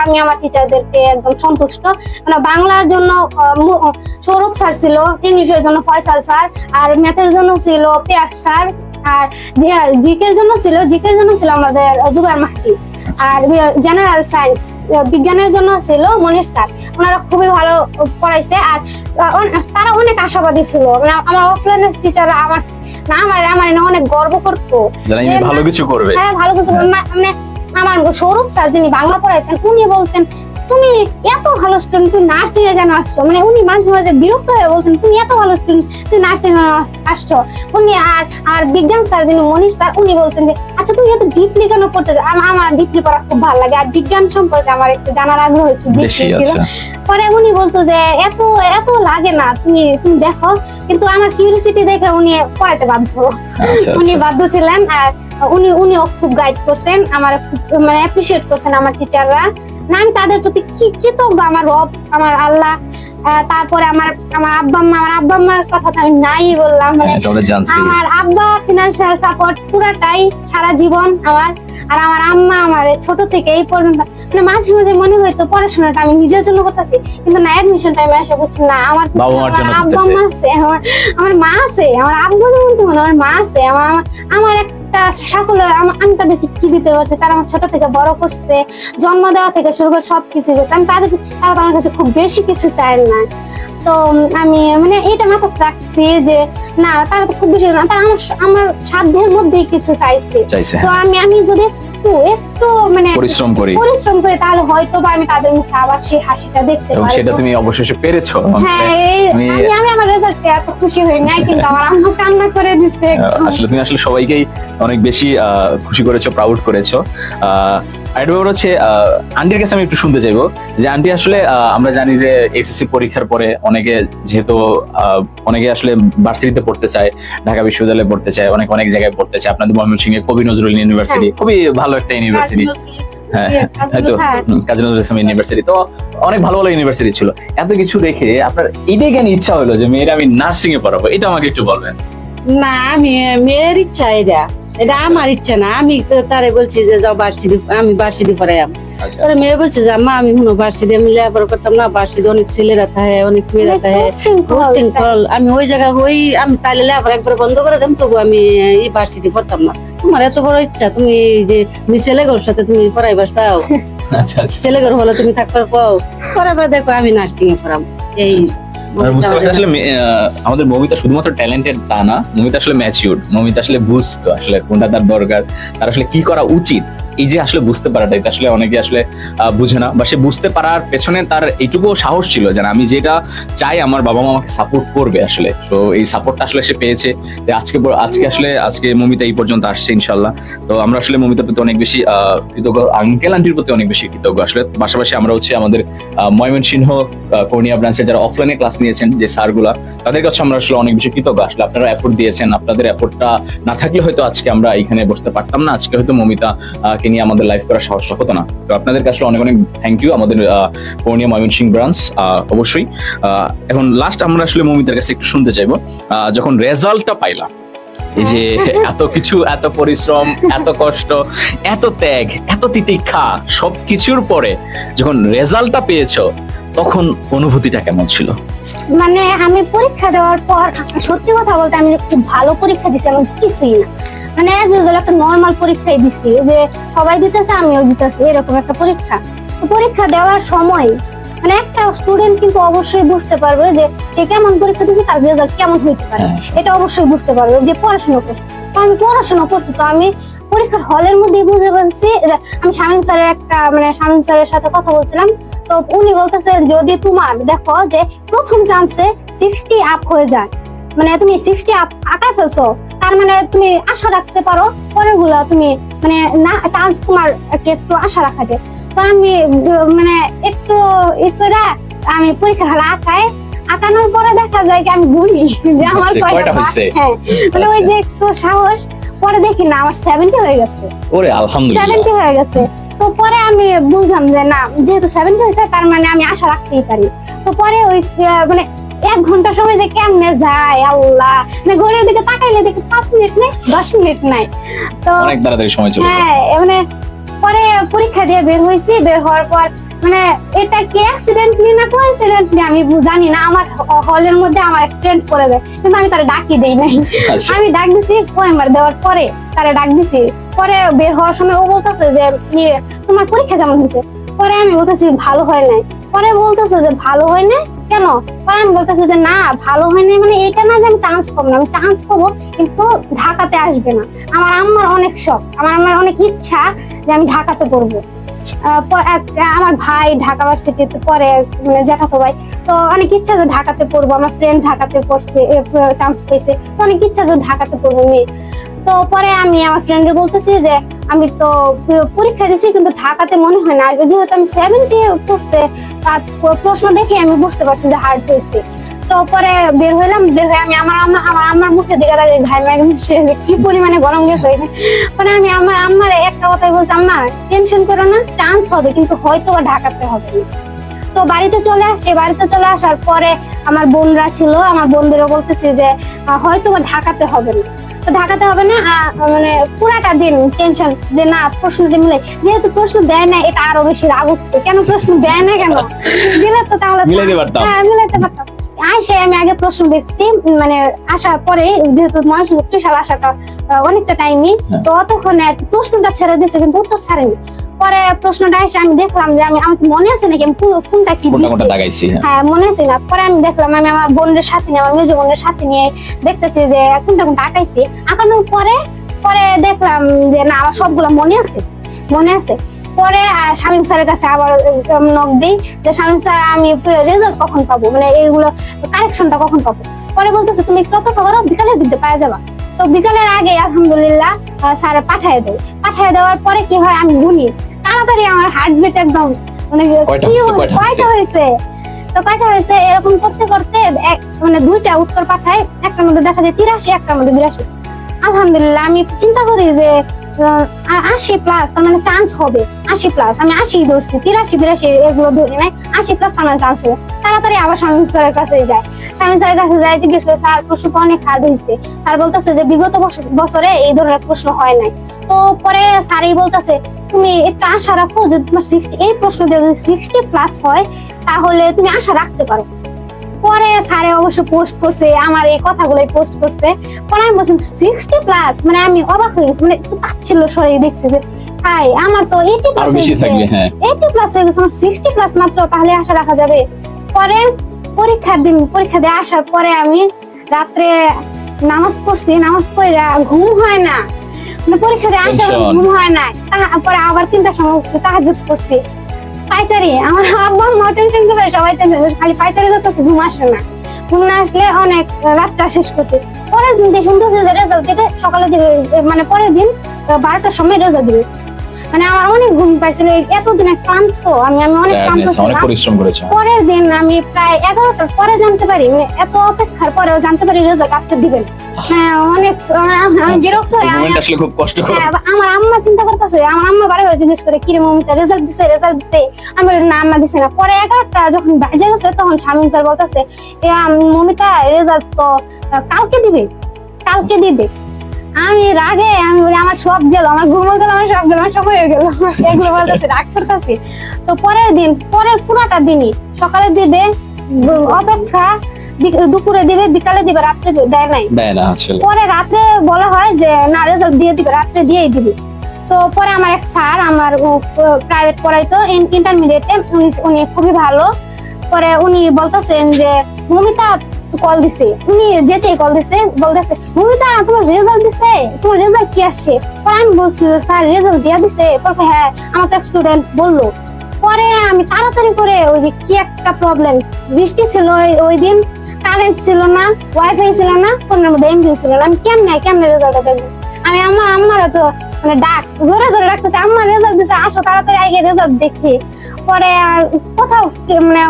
আমি আমার টিচারদেরকে একদম সন্তুষ্ট। মানে বাংলার জন্য সৌরভ স্যার ছিল, ইংলিশের জন্য ফয়সাল স্যার, আর ম্যাথের জন্য ছিল পিয়াস স্যার, আর জিকের জন্য ছিল আমাদের জুবাইর মাহদি, আর জেনারেল সায়েন্স বিজ্ঞানের জন্য ছিল মনির স্যার। ওনারা খুবই ভালো পড়াইছে, আর তারা অনেক আশাবাদী ছিল। আমার অফলাইনের টিচাররা আমার অনেক গর্ব করতো, ভালো কিছু করবে। হ্যাঁ, ভালো কিছু। মানে আমার সৌরভ স্যার যিনি বাংলা পড়াইতেন, উনি বলতেন তুমি এত ভালো স্টুডেন্ট, তুমি নার্সিং এ কেন আসছো? মানে উনি মাঝে মাঝে বিরক্ত হয়ে বলতেন তুমি এত ভালো স্টুডেন্ট, তুমি নার্সিং এ আসছো। উনি আর বিজ্ঞান স্যার যিনি মনির স্যার, উনি বলতেন যে আচ্ছা তুমি এত ডিপলি কেন পড়তে চাও? আমার ডিপলি পড়া খুব ভালো লাগে, আর বিজ্ঞান সম্পর্কে আমার একটু জানার আগ্রহ একটু বেশি ছিল। পরে উনি বলতো যে এত লাগে না, তুমি দেখো। কিন্তু আমার কিউরিওসিটি দেখে উনি পড়াতে বাধ্য, উনি বাধ্য ছিলেন। আর উনিও খুব গাইড করছেন, আমার খুব মানে অ্যাপ্রিশিয়েট করছেন আমার টিচাররা। না আমি তাদের প্রতি কি কৃতজ্ঞ, আমার রব, আমার আল্লাহ। তারপরে আমার আমার আব্বা আম্মার কথা তো আমি নাই বললাম, মানে এটা আমরা জানছি। আমার আব্বা ফিনান্সিয়াল সাপোর্ট পুরাটাই সারা জীবন আমার, আর আমার আম্মা আমার ছোট থেকে এই পর্যন্ত, মানে মাঝে মাঝে মনে হয়তো পড়াশোনাটা আমি নিজের জন্য করতেছি, কিন্তু না, অ্যাডমিশন টাইমে এসে বুঝছি না আমার বাবা মার জন্য আব্বা করতেছে। আম্মা আছে, আমার মা আছে, আমার আব্বু যেমন তেমন আমার মা আছে, আমার একটা সাফল্য আমি তাদেরকে কি দিতে পারছি, তারা আমার ছোট থেকে বড় করছে, জন্ম দেওয়া থেকে শুরু করে সবকিছু করছে, আমি তারা তো আমার কাছে খুব বেশি কিছু চায় না। তো আমি মানে এটা মাথা রাখছি যে না, তারা তো খুব বেশি না, তারা আমার সাধ্যের মধ্যেই কিছু চাইছে। তো আমি যদি একটু মানে পরিশ্রম করি তাহলে হয়তো বা আমি তাদের মুখে আবার সেই হাসিটা দেখতে এবং পারবো। সেটা তুমি অবশেষে পেরেছো। হ্যাঁ, আমি- আমি আমার রেজাল্ট পেয়ে এত খুশি হই নাই, কিন্তু আমার আম্মু কান্না করে দিচ্ছে একদম। আসলে তুমি আসলে সবাইকেই অনেক বেশি খুশি করেছো, প্রাউড করেছো। আরেকটা ব্যাপার হচ্ছে আন্টির কাছে আমি একটু শুনতে চাইবো যে আন্টি আসলে আমরা জানি যে এসএসসি পরীক্ষার পরে অনেকে যেহেতু অনেকে আসলে ভার্সিটিতে পড়তে চায়, ঢাকা বিশ্ববিদ্যালয়ে পড়তে চায়, অনেক জায়গায় পড়তে চায়। আপনাদের ময়মনসিংহে কবি নজরুল ইউনিভার্সিটি খুবই ভালো একটা ইউনিভার্সিটি, হ্যাঁ হয়তো কাজী নজরুল ইসলাম ইউনিভার্সিটি, তো অনেক ভালো ভালো ইউনিভার্সিটি ছিল। এত কিছু রেখে আপনার এটাই কেন ইচ্ছা হলো যে মেয়েরা আমি নার্সিং এ পড়াবো, এটা আমাকে একটু বলবেন। না, আমি মেয়ের ইচ্ছা, এটা আমার ইচ্ছা না। আমি তো তারে বলছি যে যাও ভার্সিটি, আমি ভার্সিটি পড়াই। আচ্ছা, পরে মেয়ে বলছে যে আম্মা আমি কোনো ভার্সিটি আমি লেখাপড়া করতাম না, ভার্সিটি অনেক ছেলেরা থাকে, অনেক মেয়েরা থাকে, উশৃঙ্খল। আমি ওই জায়গায় আমি তাইলে লেখাপড়া একবার বন্ধ করে দিতাম, তবু আমি এই ভার্সিটি পড়তাম না। তোমার এত বড় ইচ্ছা, তুমি যে তুমি ছেলেঘর সাথে তুমি পড়াইবার চাও, আচ্ছা, আচ্ছা। ছেলেঘর হলে তুমি থাকবার পাও, পড়াইবার দেখো আমি নার্সিং এ পড়াম। এই বুঝতে পারছি আসলে আমাদের মমিতা শুধুমাত্র ট্যালেন্টেড তা না, মমিতা আসলে ম্যাচিউরড, মমিতা আসলে বুঝতো আসলে কোনটা তার দরকার, তার আসলে কি করা উচিত। এই যে আসলে বুঝতে পারাটা, এটা আসলে অনেকে আসলে বুঝে না, বা সে বুঝতে পারার পেছনে তার এইটুকু সাহস ছিল যে আমি যেটা চাই আমার বাবা মা আমাকে সাপোর্ট করবে আসলে। তো এই সাপোর্টটা আসলে সে পেয়েছে, যে আজকে মমিতা এই পর্যন্ত আসছে ইনশাল্লাহ। তো আমরা আসলে মমিতার প্রতি অনেক বেশি কৃতজ্ঞ, আঙ্কেল আন্টির প্রতি অনেক বেশি কৃতজ্ঞ আসলে। পাশাপাশি আমরা হচ্ছে আমাদের ময়মনসিংহ কর্নিয়া ব্রাঞ্চের যারা অফলাইনে ক্লাস নিয়েছেন যে স্যারগুলা, তাদের কাছে আমরা আসলে অনেক বেশি কৃতজ্ঞ। আসলে আপনারা এফোর্ট দিয়েছেন, আপনাদের এফোর্টটা না থাকলে হয়তো আজকে আমরা এখানে বসতে পারতাম না, আজকে হয়তো মমিতা কে নিয়ে আমাদের লাইভ করার সাহস হতো না। তো আপনাদের কাছে অনেক থ্যাংক ইউ, আমাদের কর্নিয়া ময়মনসিংহ ব্রাঞ্চ। অবশ্যই এখন লাস্ট আমরা আসলে মমিতার কাছে একটু শুনতে চাইবো, যখন রেজাল্টটা পাইলা, এই যে এত কিছু, এত পরিশ্রম, এত কষ্ট, এত ত্যাগ, এত তিতিক্ষা, সবকিছুর পরে যখন রেজাল্টটা পেয়েছো, তখন অনুভূতিটা কেমন ছিল? মানে আমি পরীক্ষা দেওয়ার পর সত্যি কথা বলতে আমি যে খুব ভালো পরীক্ষা দিছি এমন কিছুই না, মানে অ্যাজ ইউজুয়াল একটা নর্মাল পরীক্ষাই দিছি, যে সবাই দিতেছে আমিও দিতেছি, এরকম একটা পরীক্ষা। তো পরীক্ষা দেওয়ার সময় মানে একটা স্টুডেন্ট কিন্তু অবশ্যই বুঝতে পারবে যে সে কেমন পরীক্ষা দিয়েছে, তার রেজাল্ট কেমন হইতে পারে, এটা অবশ্যই বুঝতে পারবে যে পড়াশোনা করছে। তো আমি পড়াশোনা করছি, তো আমি পরীক্ষার হলের মধ্যে বুঝে পাচ্ছি যে আমি শামীম স্যারের সাথে কথা বলছিলাম। তো উনি বলতেছেন যদি তোমার দেখো যে প্রথম চান্সে 60 আপ হয়ে যায়, মানে তুমি 60 আপ আঁকা ফেলছো, তার মানে তুমি আশা রাখতে পারো পরের গুলা তুমি মানে না চান্স তোমার একটু আশা রাখা যায়। তো আমি মানে একটু আমি পরীক্ষার হলে আঁকানোর পরে দেখা যায় কি আমি গুনি যে আমার কয়টা হয়েছে। হ্যাঁ, মানে ওই যে একটু সাহস, পরে দেখি না আমার 70 হয়ে গেছে। ওরে আলহামদুলিল্লাহ, 70 হয়ে গেছে। তো পরে আমি বুঝলাম যে না, যেহেতু 70 হয়েছে তার মানে আমি আশা রাখতেই পারি। তো পরে ওই মানে 1 ঘন্টা সময় যে কেমনে যায় আল্লাহ, মানে ঘড়ির দিকে তাকাইলে দেখি 5 মিনিট নেই, 10 মিনিট নাই। তো অনেক তাড়াতাড়ি সময় চলে গেল। হ্যাঁ, মানে পরে পরীক্ষা দিয়ে বের হয়েছি, বের হওয়ার পর মানে এটা কি অ্যাক্সিডেন্টলি না কোইন্সিডেন্টলি আমি জানি না, আমার হলের মধ্যে আমার এক ফ্রেন্ড পড়ে যায়, কিন্তু আমি তারে ডাকি দেই নাই। আমি ডাক দিছি ওএমআর দেওয়ার পরে, তারে ডাক দিছি। পরে বের হওয়ার সময় ও বলতেছে যে তোমার পরীক্ষা কেমন হয়েছে? পরে আমি বলতেছি ভালো হয় নাই। পরে বলতেছে যে ভালো হয় না কেন? পরে আমি বলতেছি যে না, ভালো হয় নাই মানে এটা না যে আমি চান্স পাবো না, আমি চান্স পাবো কিন্তু ঢাকাতে আসবে না। আমার আম্মার অনেক শখ, আমার অনেক ইচ্ছা যে আমি ঢাকাতে পড়বো। আমার ভাই ঢাকা ভার্সিটিতে পড়ে, মানে জ্যাঠাতো ভাই, তো অনেক ইচ্ছা যে ঢাকাতে পড়বো। আমার ফ্রেন্ড ঢাকাতে পড়ছে, চান্স পেয়েছে, তো অনেক ইচ্ছা যে ঢাকাতে পড়বো মেয়ে। তো পরে আমি আমার ফ্রেন্ডে বলতেছি যে আমি তো পরীক্ষা দিছি কিন্তু ঢাকাতে মনে হয় না, যেহেতু আমি 70 পড়ছে, তার প্রশ্ন দেখে আমি বুঝতে পারছি যে হার্ড হয়েছে। তো পরে বের হয়ে আমি আমার আম্মার মুখে দিকে তাকিয়ে ঘাড় কি পরিমাণে গরম গেছে। মানে আমি আমার আম্মার একটা কথাই বলছি, আম্মা টেনশন করো না, চান্স হবে কিন্তু হয়তো ঢাকাতে হবে না। তো বাড়িতে চলে আসার পরে আমার বোনরা ছিল, আমার বোনদেরও বলতেছি যে হয়তো ঢাকাতে হবে না। তো ঢাকাতে হবে না, মানে পুরাটা দিন টেনশন যে না প্রশ্নটা মিলে, যেহেতু প্রশ্ন দেয় না এটা আরো বেশি রাগ উঠছে, কেন প্রশ্ন দেয় না, কেন দিলে তো তাহলে মিলাইতে পারতাম। হ্যাঁ মিলাইতে পারতাম। আইসে আমি আগে প্রশ্ন দেখছি, মানে আসার পরে যেহেতু ময়মনসিংহ ত্রিশাল আসাটা অনেকটা টাইমই, তো অতক্ষণে প্রশ্নটা ছেড়ে দিয়েছে কিন্তু উত্তর ছাড়েনি। পরে প্রশ্নটা এসে আমি দেখলাম যে আমি মনে আছে নাকি আমি কোনটা কি দাগাইছি, হ্যাঁ মনে আছে না। পরে আমি দেখলাম আমি আমার বোনের সাথে নিয়ে, আমার মেজ বোনের সাথে নিয়ে দেখতেছি যে কোনটা আঁকাইছি। আঁকানোর পরে দেখলাম যে না আমার সবগুলো মনে আছে। পরে শামীম স্যারের কাছে আবার নক দিই যে শামীম স্যার আমি রেজাল্ট কখন পাবো, মানে এইগুলো কারেকশনটা কখন পাবো। পরে বলতেছে তুমি একটু অপেক্ষা করো, বিকালের দিতে পাওয়া যাবা। তো বিকালের আগে আলহামদুলিল্লাহ স্যার পাঠিয়ে দেওয়ার পরে কি হয় আমি গুনি তাড়াতাড়ি, আমার হার্টবিট একদম মানে কয়টা হয়েছে এরকম করতে করতে মানে দুইটা উত্তর পাঠায়, একটার মধ্যে দেখা যায় 83, একটার মধ্যে 82। আলহামদুলিল্লাহ আমি চিন্তা করি যে 80+ তার মানে চান্স হবে, 80+, আমি 80 ধরছি, 83 এগুলো ধরি নাই, 80+ তার মানে চান্স হবে। তাড়াতাড়ি আবার শামীম স্যারের কাছে যাই, জিজ্ঞেস করে স্যার প্রশ্নটা অনেক হার্ড হয়েছে। স্যার বলতেছে যে বিগত বছরে এই ধরনের প্রশ্ন হয় নাই। তো পরে স্যারই বলতেছে তুমি একটু আশা রাখো, যদি তোমার 60 এই প্রশ্ন দিয়ে যদি 60+ হয় তাহলে তুমি আশা রাখতে পারো। পরে স্যারে অবশ্য পোস্ট করছে, আমার এই কথাগুলোই পোস্ট করছে। পরে আমি বলছি 60+, মানে আমি অবাক হয়ে গেছি, মানে তাচ্ছিল্য স্বরে দেখছি যে হাই আমার তো 80+ হয়ে গেছে, আমার 60+ মাত্র, তাহলে আশা রাখা যাবে। পরে পরীক্ষা দিয়ে আসার পরে আমি রাত্রে নামাজ পড়ছি, নামাজ পড়ে ঘুম হয় না, মানে পরীক্ষা দিয়ে আসার ঘুম হয় না। তারপরে আবার 3টার সময় উঠছি, তাহাজ্জুদ করছি। পাইচারি আমার আব্বা মা টেনশন করে, সবাই টেনশন করে, খালি পাইচারি করতেছে, ঘুম আসে না। ঘুম না আসলে অনেক রাতটা শেষ করছি। পরের দিন দিয়ে শুনতেছি যে রেজাল্ট দিবে সকালে দিবে, মানে পরের দিন 12টার সময় রেজাল্ট দিবে। মানে আমার অনেক ঘুম পাইছিল, এতদিন ক্লান্ত আমি অনেক ক্লান্ত ছিলাম। পরের দিন আমি প্রায় 11টার পরে জানতে পারি, মানে এত অপেক্ষার পরেও জানতে পারি রেজাল্ট আজকে দিবেন। হ্যাঁ অনেক আমি বিরক্ত হয়ে আসলে খুব কষ্টকর। আমার আম্মা চিন্তা করতেছে, আমার আম্মা বারে জিজ্ঞেস করে কিরে মমিতা রেজাল্ট দিছে? আমি বলি না আম্মা দিছে না। পরে 11টা যখন বাজে গেছে তখন শামীম স্যার বলতেছে মমিতা রেজাল্ট তো কালকে দিবে। আমি রাগে আমি বলি আমার সব গেল, আমার ঘুমো গেল, আমার সব গেল, আমার সব হয়ে গেল, এগুলো বলতেছে, রাগ করতেছি। তো পরের পুরাটা দিনই সকালে দিবে অপেক্ষা, দুপুরে দিবে, বিকালে দিবে, রাত্রে দেয় নাই। পরে রাত্রে বলা হয় যে না রেজাল্ট দিয়ে দিবে, রাত্রে দিয়েই দিবে। তো পরে আমার এক স্যার, আমার প্রাইভেট পড়াইতো ইন্টারমিডিয়েটে, উনি খুবই ভালো। পরে উনি বলতেছেন যে মমিতা কল দিছে, উনি যেচেই কল দিছে, বলতেছে মমিতা তোমার রেজাল্ট দিছে, তোমার রেজাল্ট কি আসছে? পরে আমি বলছি স্যার রেজাল্ট দিয়া দিছে। পরে হ্যাঁ আমার তো স্টুডেন্ট বললো। পরে আমি তাড়াতাড়ি করে ওই যে কি একটা প্রবলেম, বৃষ্টি ছিল ওই দিন, কারেন্ট ছিল না, ওয়াইফাই ছিল না, ফোনের মধ্যে এমবি ছিল না, আমি কেমনে রেজাল্টটা দেখবো? আমি আমারও তো মানে ডাক জোরে ডাকতেছে, আম্মা রেজাল্ট দিছে, আসো তাড়াতাড়ি আগে রেজাল্ট দেখি। পরে কোথাও মানে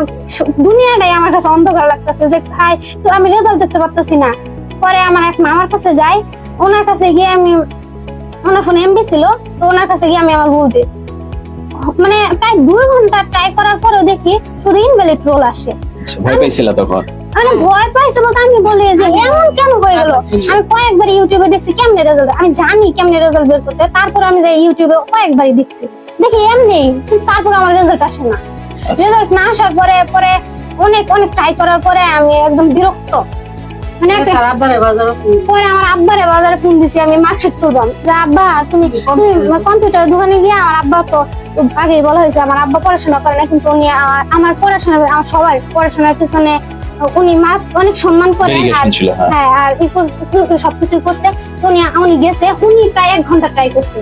দুনিয়াটাই আমার কাছে অন্ধকার লাগতেছে যে তো আমি রেজাল্ট দেখতে পারতেছি না। পরে আমার এক মামার কাছে যাই, ওনার কাছে গিয়ে আমি, ওনার ফোনে এমবি ছিল, তো ওনার কাছে গিয়ে আমি আমার ভুল দিই, মানে প্রায় 2 ঘন্টা ট্রাই করার পরেও দেখি শুধু ইনভ্যালিড রোল আসে। ভয় পাইছিল তখন? আমি ভয় পাইছি বলতে আমি বলি যে এমন কেন হয়ে গেল। আমি কয়েকবার ইউটিউবে দেখছি কেমনে রেজাল্ট, আমি জানি কেমনে রেজাল্ট বের করতে, তারপর আমি ইউটিউবে কয়েকবারই দেখছি, দেখি এমনি, কিন্তু তারপর আমার রেজাল্ট আসে না। রেজাল্ট না আসার পরে অনেক ট্রাই করার পরে আমি একদম বিরক্ত, মানে পরে আমার আব্বারে বাজারে ফোন দিছি, আমি মার্কশিট তুলবাম যে আব্বা তুমি কম্পিউটার দোকানে গিয়ে, আমার আব্বা তো আগেই বলা হয়েছে আমার আব্বা পড়াশোনা করে না, কিন্তু উনি আমার পড়াশোনা, আমার সবার পড়াশোনার পিছনে উনি অনেক সম্মান করে, হ্যাঁ আর সবকিছু করছে। উনি গেছে, উনি প্রায় 1 ঘন্টা ট্রাই করছে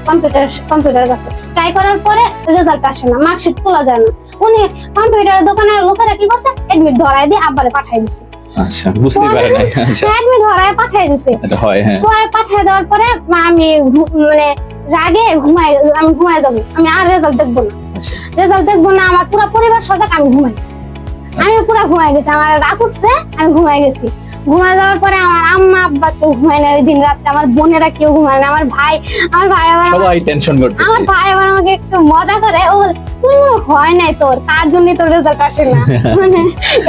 কম্পিউটার কাছে, ট্রাই করার পরে রেজাল্ট আসে না, মার্কশিট তোলা যায় না। উনি কম্পিউটার দোকানের লোকেরা কি করছে, এডমিট ধরাই দিয়ে আব্বারে পাঠাই দিছে। আচ্ছা বুঝতে পারে না, আচ্ছা এডমিট ধরায় পাঠাই দিছে। এটা হয়, হ্যাঁ। পরে পাঠিয়ে দেওয়ার পরে আমি মানে রাগে ঘুমায় যাবো, আমি আর রেজাল্ট দেখবো না, আমার পুরো পরিবার সজাগ, আমি ঘুমাই। আমি পুরো ঘুমাই গেছি, আমার রাগ উঠছে, আমি ঘুমাই গেছি। ঘুমায় যাওয়ার পরে আমার আম্মা আব্বা কেউ ঘুমায় না ওই দিন রাত্রে, আমার বোনেরা কেউ ঘুমায় না, আমার ভাই আবার সবাই টেনশন করতেছে। আমার ভাই আবার আমাকে একটু মজা করে, ও বলে, তুই মনে হয় নাই তোর, তার জন্যই তোর রেজাল্ট আসে না। মানে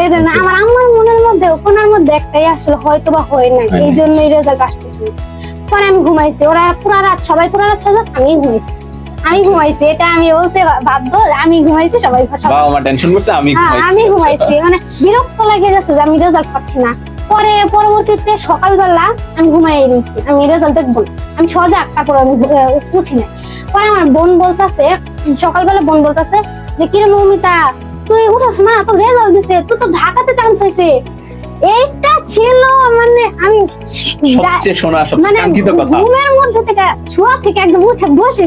এই জন্য আমার আম্মার মনের মধ্যে কোনার মধ্যে একটাই আসলে হয়তো বা হয় নাই, এই জন্যই রেজাল্ট আসতেছে। পরে আমি ঘুমাইছি, ওরা পুরা রাত সবাই পুরা রাত সাজা, আমি ঘুমাইছি, এটা আমি বলতে বাধ্য, আমি ঘুমাইছি, সবাই বাবা মা টেনশন করছে, আমি আমি ঘুমাইছি। মানে বিরক্ত লেগে গেছে যে আমি রেজাল্ট পাচ্ছি না। পরে পরবর্তীতে সকালবেলা আমি ঘুমাই রয়েছি, আমি রেজাল্ট দেখবো না, আমি সজাগ, তারপর আমি উঠি না। পরে আমার বোন বলতেছে, সকালবেলা বোন বলতেছে যে কিরে মৌমিতা, তুই উঠোস না, তোর রেজাল্ট দিছে, তুই তো ঢাকাতে চান্স হয়েছে। এইটা ছিল মানে আমি সবচেয়ে শোনা সবচেয়ে কাঙ্ক্ষিত কথা। ঘুমের মধ্যে থেকে শোয়া থেকে একদম উঠে বসে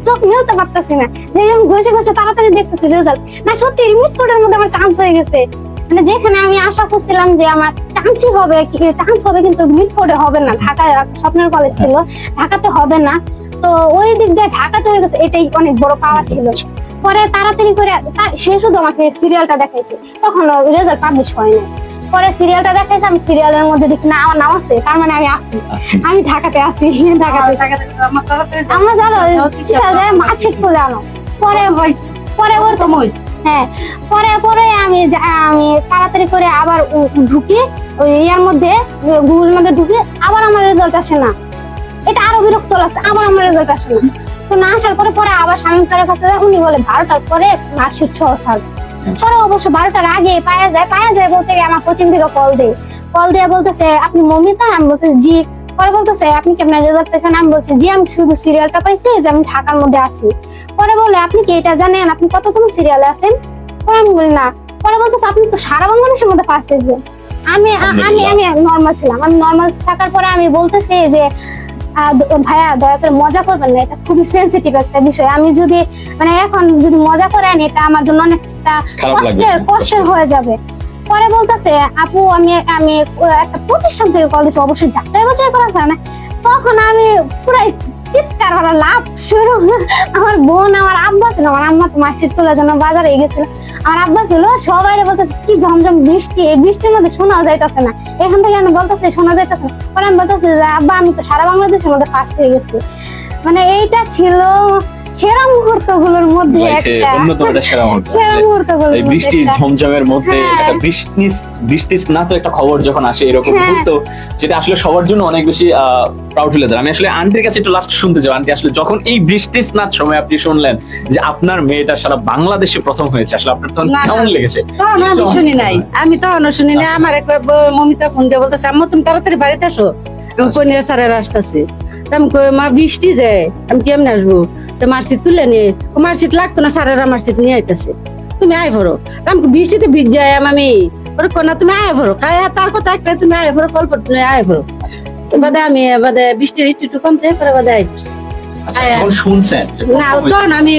চোখ মেলতে পারতেছি না, যে আমি ঘষে ঘষে তাড়াতাড়ি দেখতেছি রেজাল্ট, না সত্যি মিডফোর্ডের মধ্যে আমার চান্স হয়ে গেছে। মানে যেখানে আমি আশা করছিলাম যে আমার চান্স হবে কিন্তু মিডফোর্ডে হবে না, ঢাকা স্বপ্নের কলেজ ছিল, ঢাকাতে হবে না, তো ওই দিক দিয়ে ঢাকাতে হয়ে গেছে, এটাই অনেক বড় পাওয়া ছিল। পরে তাড়াতাড়ি করে সে শুধু আমাকে সিরিয়ালটা দেখাইছে, তখন রেজাল্ট পাবলিশ হয়নি। পরে সিরিয়ালটা দেখাইছে, আমি সিরিয়ালের মধ্যে দেখি না আমার নাম আছে, তার মানে আমি আসি, আমি ঢাকাতে আসি। আমার জানো মার্কশিট তো জানো। পরে ওর তো হ্যাঁ, পরে আমি তাড়াতাড়ি করে আবার ঢুকি ওই ইয়ার মধ্যে, গুগল মধ্যে ঢুকি, আবার আমার রেজাল্ট আসে না। এটা আরো বিরক্ত লাগছে, আবার আমার রেজাল্ট আসে না। তো না আসার পরে আবার শামীম স্যারের কাছে যায়, উনি বলে 12টার পরে মার্কশিট সহ ছাড়। পরে অবশ্য 12টার আগে পাওয়া যায় বলতে গিয়ে আমার কোচিং থেকে কল দিয়ে বলতেছে আপনি মৌমিতা, আমি বলতেছি জি। পরে বলতেছে আপনি কি আপনার রেজাল্ট পেয়েছেন, আমি বলছি জি, আমি শুধু সিরিয়ালটা পাইছি যে আমি ঢাকার মধ্যে আছি। পরে বলে আপনি কি এটা জানেন আপনি কততম সিরিয়ালে আছেন? পরে আমি বলি না। পরে বলতেছে আপনি তো সারা বাংলাদেশের মধ্যে ফার্স্ট হয়েছেন। আমি নর্মাল ছিলাম, আমি নর্মাল থাকার পরে আমি বলতেছি যে ভাইয়া দয়া করে মজা করবেন না, এটা খুবই সেন্সিটিভ একটা বিষয়, আমি যদি মানে এখন যদি মজা করেন এটা আমার জন্য অনেকটা কষ্টের হয়ে যাবে। পরে বলতেছে আপু আমি একটা প্রতিষ্ঠান থেকে কল দিচ্ছি, অবশ্যই যাচাই বাছাই করা যায় না। তখন আমি পুরাই চিৎকার করা লাভ শুরু। আমার বোন, আমার আব্বা ছিল, আমার আম্মা তো মার্কশিট তোলার জন্য বাজারে গেছিল, আমার আব্বা ছিল, সবাই বলতেছে কি ঝমঝম বৃষ্টি, এই বৃষ্টির মধ্যে শোনাও যাইতেছে না, এখান থেকে আমি বলতেছি শোনা যাইতেছে না। পরে আমি বলতেছি যে আব্বা আমি তো সারা বাংলাদেশের মধ্যে ফার্স্ট হয়ে গেছি। মানে এইটা ছিল সেরা মুহূর্ত গুলোর মধ্যে একটা অন্যতম একটা সেরা মুহূর্ত। এই বৃষ্টি ঝমঝমের মধ্যে একটা বৃষ্টি স্নাত একটা খবর যখন আসে এরকম মুহূর্ত, যেটা আসলে সবার জন্য অনেক বেশি প্রাউড ফিল হয়। আমি আসলে আন্টির কাছে একটু লাস্ট শুনতে চাই, আন্টি আসলে যখন এই বৃষ্টি স্নাত সময় আপনি শুনলেন যে আপনার মেয়েটা সারা বাংলাদেশে প্রথম হয়েছে, আসলে আপনার তখন কেমন লেগেছে? আমি শুনি নাই, আমি তখনও শুনি নাই। আমার এক মমিতা ফোন দিয়ে বলতেছে আম্মু তুমি তাড়াতাড়ি বাড়িতে আসো, আমি কই স্যারের আসতেছে। আমি কই মা বৃষ্টি যায়, আমি কেমনে আসবো? তো মার্কশিট তুলে নিয়ে, মার্কশিট লাগতো না, স্যারেরা মার্কশিট নিয়ে আইতেছে, তুমি আয় ভরো। আমি বৃষ্টিতে ভিজ যাই আমি, ওর কোনা তুমি আয় ভরো, তার কথা একটা তুমি আয় ভরো, ফল তুমি আয় ভরো। বাদে আমি বৃষ্টির একটু কমতে পরে বাদে আই না, তখন আমি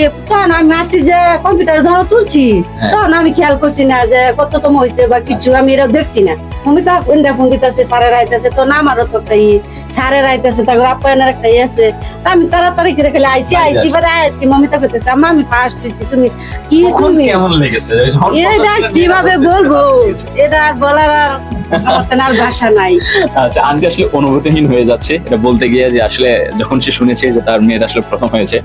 মার্কশিট যে কম্পিউটার ধরো তুলছি, তখন আমি খেয়াল করছি না যে কততম হয়েছে বা কিছু, আমি এটা দেখছি না। মমিতা ফোন দিতেছে স্যারের আইতেছে, তো না আমারও তো একটা স্যারের আইতেছে, তারপর আপ্যায়নের একটা আছে। আমি তাড়াতাড়ি করে খেলে আইসি বারে আইসি, মমিতা করতেছে আম্মা আমি ফার্স্ট হয়েছি, তুমি কি তুমি এটা কিভাবে বলবো, এটা বলার আর ভাষা নাই। আচ্ছা আন্টি আসলে অনুভূতিহীন হয়ে যাচ্ছে এটা বলতে গিয়ে, যে আসলে যখন সে শুনেছে যে তার মেয়েটা আসলে প্রথম হয়েছে।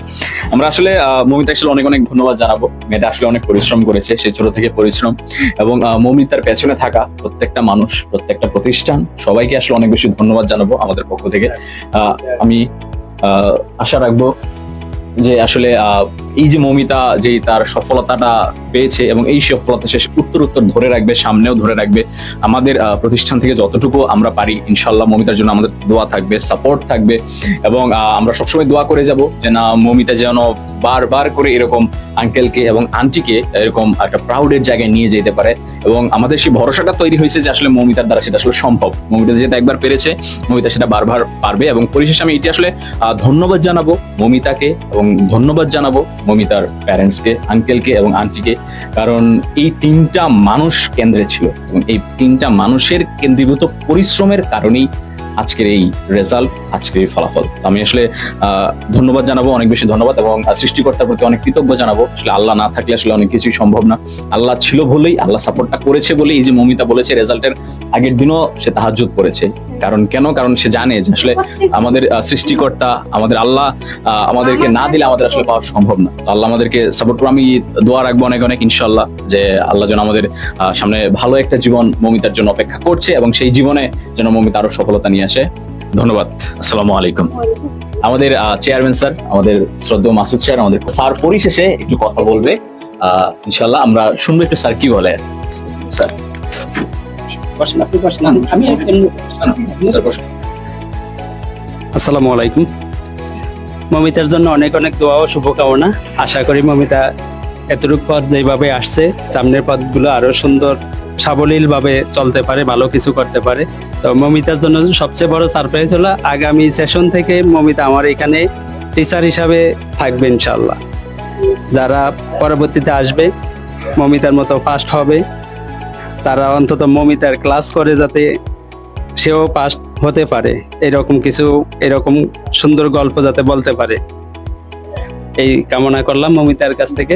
আমরা আসলে মমিতা আসলে অনেক অনেক ধন্যবাদ জানাবো, মেয়েটা আসলে অনেক পরিশ্রম করেছে, সে ছোট থেকে পরিশ্রম, এবং মমিতার পেছনে থাকা প্রত্যেকটা মানুষ, প্রত্যেকটা প্রতিষ্ঠান, সবাইকে আসলে অনেক বেশি ধন্যবাদ জানাবো আমাদের পক্ষ থেকে। আমি আশা রাখবো যে আসলে এই যে মমিতা যে তার সফলতাটা পেয়েছে এবং এই সফলতা শেষ উত্তর ধরে রাখবে, সামনেও ধরে রাখবে। আমাদের প্রতিষ্ঠান থেকে যতটুকু আমরা পারি ইনশাল্লাহ মমিতার জন্য আমাদের দোয়া থাকবে, সাপোর্ট থাকবে, এবং আমরা সবসময় দোয়া করে যাব যে না মমিতা যেন বারবার করে এরকম আঙ্কেলকে এবং আন্টিকে এরকম একটা প্রাউডের জায়গায় নিয়ে যেতে পারে। এবং আমাদের সেই ভরসাটা তৈরি হয়েছে যে আসলে মমিতার দ্বারা সেটা আসলে সম্ভব, মমিতা যেটা একবার পেরেছে মমিতা সেটা বারবার পারবে। এবং পরিশেষে আমি এটি আসলে ধন্যবাদ জানাবো মমিতাকে, এবং ধন্যবাদ জানাবো মমিতার প্যারেন্টসকে, আঙ্কেলকে এবং আন্টিকে, কারণ এই তিনটা মানুষ কেন্দ্রে ছিল এবং এই তিনটা মানুষের কেন্দ্রীভূত পরিশ্রমের কারণেই আজকের এই রেজাল্ট, আজকের এই ফলাফল। তো আমি আসলে ধন্যবাদ জানাবো, অনেক বেশি ধন্যবাদ, এবং সৃষ্টিকর্তার প্রতি অনেক কৃতজ্ঞ জানাবো। আসলে আল্লাহ না থাকলে আসলে অনেক কিছুই সম্ভব না। আল্লাহ ছিল বলেই, আল্লাহ সাপোর্টটা করেছে বলেই এই যে মমিতা বলেছে রেজাল্টের আগের দিনও সে তাহাজ্জুদ করেছে। কারণ সে জানে যে আসলে আমাদের সৃষ্টিকর্তা, আমাদের আল্লাহ আমাদেরকে না দিলে আমাদের আসলে পাওয়া সম্ভব না। তো আল্লাহ আমাদেরকে সাপোর্ট করে। আমি দোয়া রাখবো অনেক অনেক, ইনশাআল্লাহ, যে আল্লাহ যেন আমাদের সামনে ভালো একটা জীবন মমিতার জন্য অপেক্ষা করছে, এবং সেই জীবনে যেন মমিতা আরো সফলতা নিয়ে আসে। ধন্যবাদ। আসসালামু আলাইকুম। আমাদের চেয়ারম্যান স্যার, আমাদের শ্রদ্ধেয় মাসুদ স্যার, আমাদের স্যার পরিশেষে একটু কথা বলবে। ইনশাআল্লাহ আমরা শুনবো একটু স্যার কি বলে। স্যার আসসালামু আলাইকুম। মমিতার জন্য অনেক অনেক দোয়া ও শুভকামনা। আশা করি মমিতা এতটুকু পথ যেভাবে আসছে, সামনের পথগুলো আরো সুন্দর সাবলীল ভাবে চলতে পারে, ভালো কিছু করতে পারে। তো মমিতার জন্য সবচেয়ে বড় সারপ্রাইজ হলো আগামী সেশন থেকে মমিতা আমার এখানে টিচার হিসাবে থাকবে ইনশাআল্লাহ। যারা পরবর্তীতে আসবে মমিতার মতো ফার্স্ট হবে, তারা অন্তত মমিতার ক্লাস করে যাতে সেও পাস হতে পারে, এরকম সুন্দর গল্প যাতে বলতে পারে, এই কামনা করলাম মমিতার কাছ থেকে।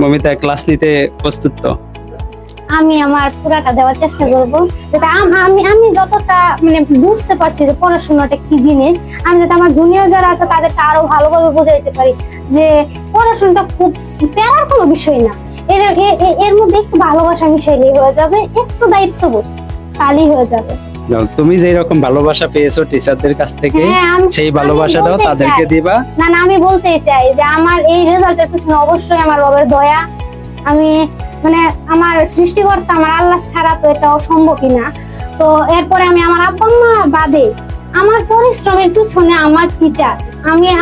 মমিতা ক্লাস নিতে প্রস্তুত তো? আমি আমার পুরাটা দেওয়ার চেষ্টা করবো, যাতে আমি যতটা মানে বুঝতে পারছি যে পড়াশোনাটা কি জিনিস, আমি যাতে আমার জুনিয়র যারা আছে তাদেরকে আরো ভালোভাবে বোঝাইতে পারি যে পড়াশোনাটা খুব প্যারার কোনো বিষয় না। এর মধ্যে একটু ভালোবাসা মিশাইলেই হয়ে যাবে, একটু দায়িত্ববোধ, তাহলেই হয়ে যাবে। তুমি যেই রকম ভালোবাসা পেয়েছো টিচারদের কাছ থেকে, সেই ভালোবাসাটাও তাদেরকে দিবা। না, আমি বলতেই চাই যে আমার এই রেজাল্টের পিছনে অবশ্যই আমার রবের দয়া। আমি মানে আমার সৃষ্টিকর্তা, আমার আল্লাহ ছাড়া তো এটা অসম্ভবই না। তো এরপরে আমি আমার আব্বা আম্মা বাদে আমার পরিশ্রমের পিছনে আমার টিচার,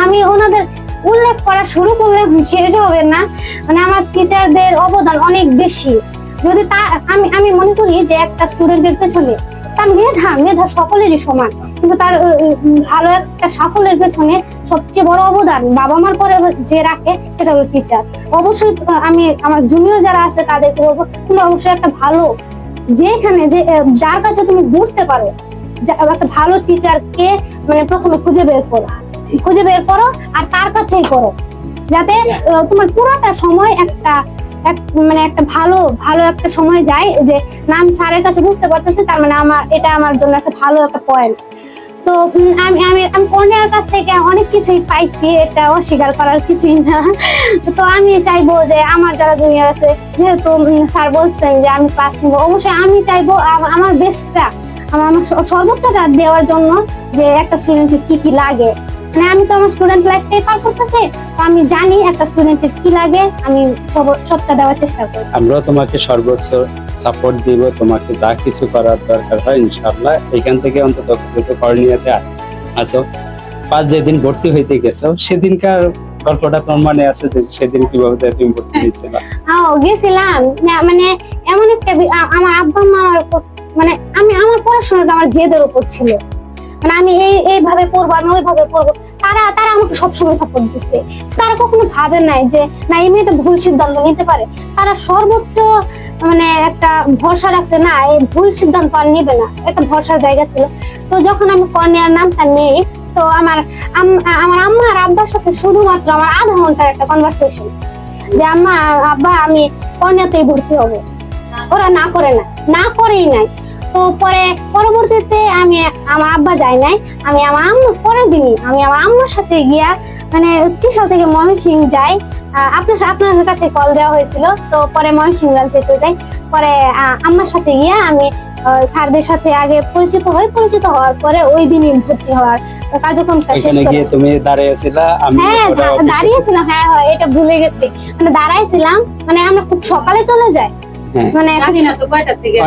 আমি ওনাদের উল্লেখ করা শুরু করলে শেষ হবে না। মানে আমার টিচারদের অবদান অনেক বেশি। যদি তা আমি মনে করি যে একটা স্টুডেন্টের পেছনে তার মেধা সকলেরই সমান, কিন্তু তার ভালো একটা সাফল্যের পেছনে সবচেয়ে বড় অবদান বাবা মার পরে যে রাখে সেটা হলো টিচার। অবশ্যই আমি আমার জুনিয়র যারা আছে তাদেরকে বলবো, তোমরা অবশ্যই একটা ভালো, যেখানে যে যার কাছে তুমি বুঝতে পারো একটা ভালো টিচারকে মানে প্রথমে খুঁজে বের করো আর তার কাছেই করো, যাতে তোমার পুরোটা সময় একটা ভালো একটা সময় যায় যে না আমি স্যারের কাছে বুঝতে পারতেছি, তার মানে এটা আমার জন্য একটা ভালো একটা পয়েন্ট। তো আমি কর্নিয়ার কাছ থেকে অনেক কিছুই পাইছি, এটা অস্বীকার করার কিছুই না। তো আমি চাইবো যে আমার যারা জুনিয়র আছে, যেহেতু স্যার বলছেন যে আমি ক্লাস নিবো, অবশ্যই আমি চাইবো আমার বেস্টটা, আমার সর্বোচ্চটা দেওয়ার জন্য, যে একটা স্টুডেন্টের কি কি লাগে। মানে আমি তো আমার স্টুডেন্ট লাইফটাই পার করতেছি, তো আমি জানি একটা স্টুডেন্টের কি লাগে, আমি সবটা দেওয়ার চেষ্টা করব। আমরা তোমাকে সর্বোচ্চ সাপোর্ট দিব, তোমাকে যা কিছু করার দরকার হয় ইনশাআল্লাহ। এখান থেকে অন্তত কর্নিয়াতে আছো, পাঁচ যেদিন ভর্তি হইতে গেছো সেদিনকার গল্পটা তোমার মনে আছে যে সেদিন কিভাবে তুমি ভর্তি হয়েছিল? গেছিলাম, মানে এমন একটা আমার আব্বা মার মানে আমার পড়াশোনাটা আমার জেদের উপর ছিল। মানে আমি এইভাবে পড়বো, আমি ওইভাবে পড়বো, তারা আমাকে সবসময় সাপোর্ট দিচ্ছে। তারা কখনো ভাবে নাই যে না এই মেয়েটা ভুল সিদ্ধান্ত নিতে পারে। তারা সর্বোচ্চ মানে একটা ভরসা রাখছে, না এই ভুল সিদ্ধান্ত আর নিবে না, একটা ভরসার জায়গা ছিল। তো যখন আমি কর্নিয়ার নামটা নেই, তো আমার আম্মা আর আব্বার সাথে শুধুমাত্র আমার আধা ঘন্টার একটা কনভারসেশন, যে আম্মা আব্বা আমি কর্নিয়াতেই ভর্তি হবো। ওরা না করেই নাই। তো পরবর্তীতে আমি আমার আব্বা যাই নাই, আমি আমার আম্মা পরের দিনই আমি আমার আম্মার সাথে গিয়া মানে ত্রিশাল থেকে ময়মনসিংহ যাই। আপনার কাছে কল দেওয়া হয়েছিল, তো পরে ময়মনসিংহ যেতে যাই। পরে আম্মার সাথে গিয়া আমি স্যারদের সাথে আগে পরিচিত হওয়ার পরে ওই দিনই ভর্তি হওয়ার কার্যক্রমটা শেষ করে। তুমি দাঁড়িয়েছিলা? হ্যাঁ দাঁড়িয়েছিলাম, হ্যাঁ এটা ভুলে গেছি। মানে দাঁড়াইছিলাম, মানে আমরা খুব সকালে চলে যাই, মানে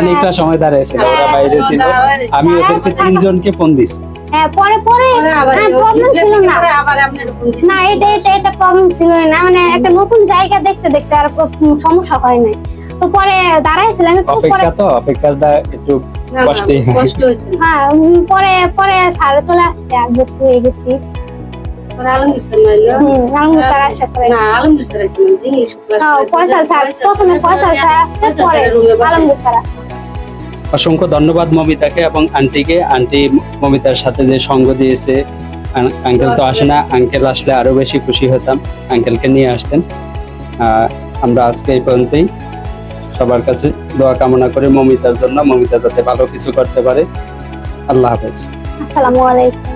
অনেকটা সময় দাঁড়িয়েছিল, ওরা বাইরে ছিল, আমি ওদেরকে তিনজনকে ফোন দিছি। পরে প্রবলেম ছিল না, এটা প্রবলেম ছিল না, মানে একটা নতুন জায়গা দেখতে আর সমস্যা হয় নাই। তো পরে দাঁড়াইছিলাম অপেক্ষাটা একটু কষ্ট হয়েছে। হ্যাঁ পরে স্যার চলে আসছে, আর ভর্তি হয়ে গেছি। অসংখ্য ধন্যবাদ মমিতাকে এবং আন্টিকে। আন্টি মমিতার সাথে যে সঙ্গ দিয়েছে। আঙ্কেল তো আসে না, আঙ্কেল আসলে আরো বেশি খুশি হতাম, আঙ্কেলকে নিয়ে আসতেন। আমরা আজকে এই পর্যন্তই। সবার কাছে দোয়া কামনা করে মমিতার জন্য, মমিতা যাতে ভালো কিছু করতে পারে। আল্লাহ হাফেজ। আসসালামু আলাইকুম।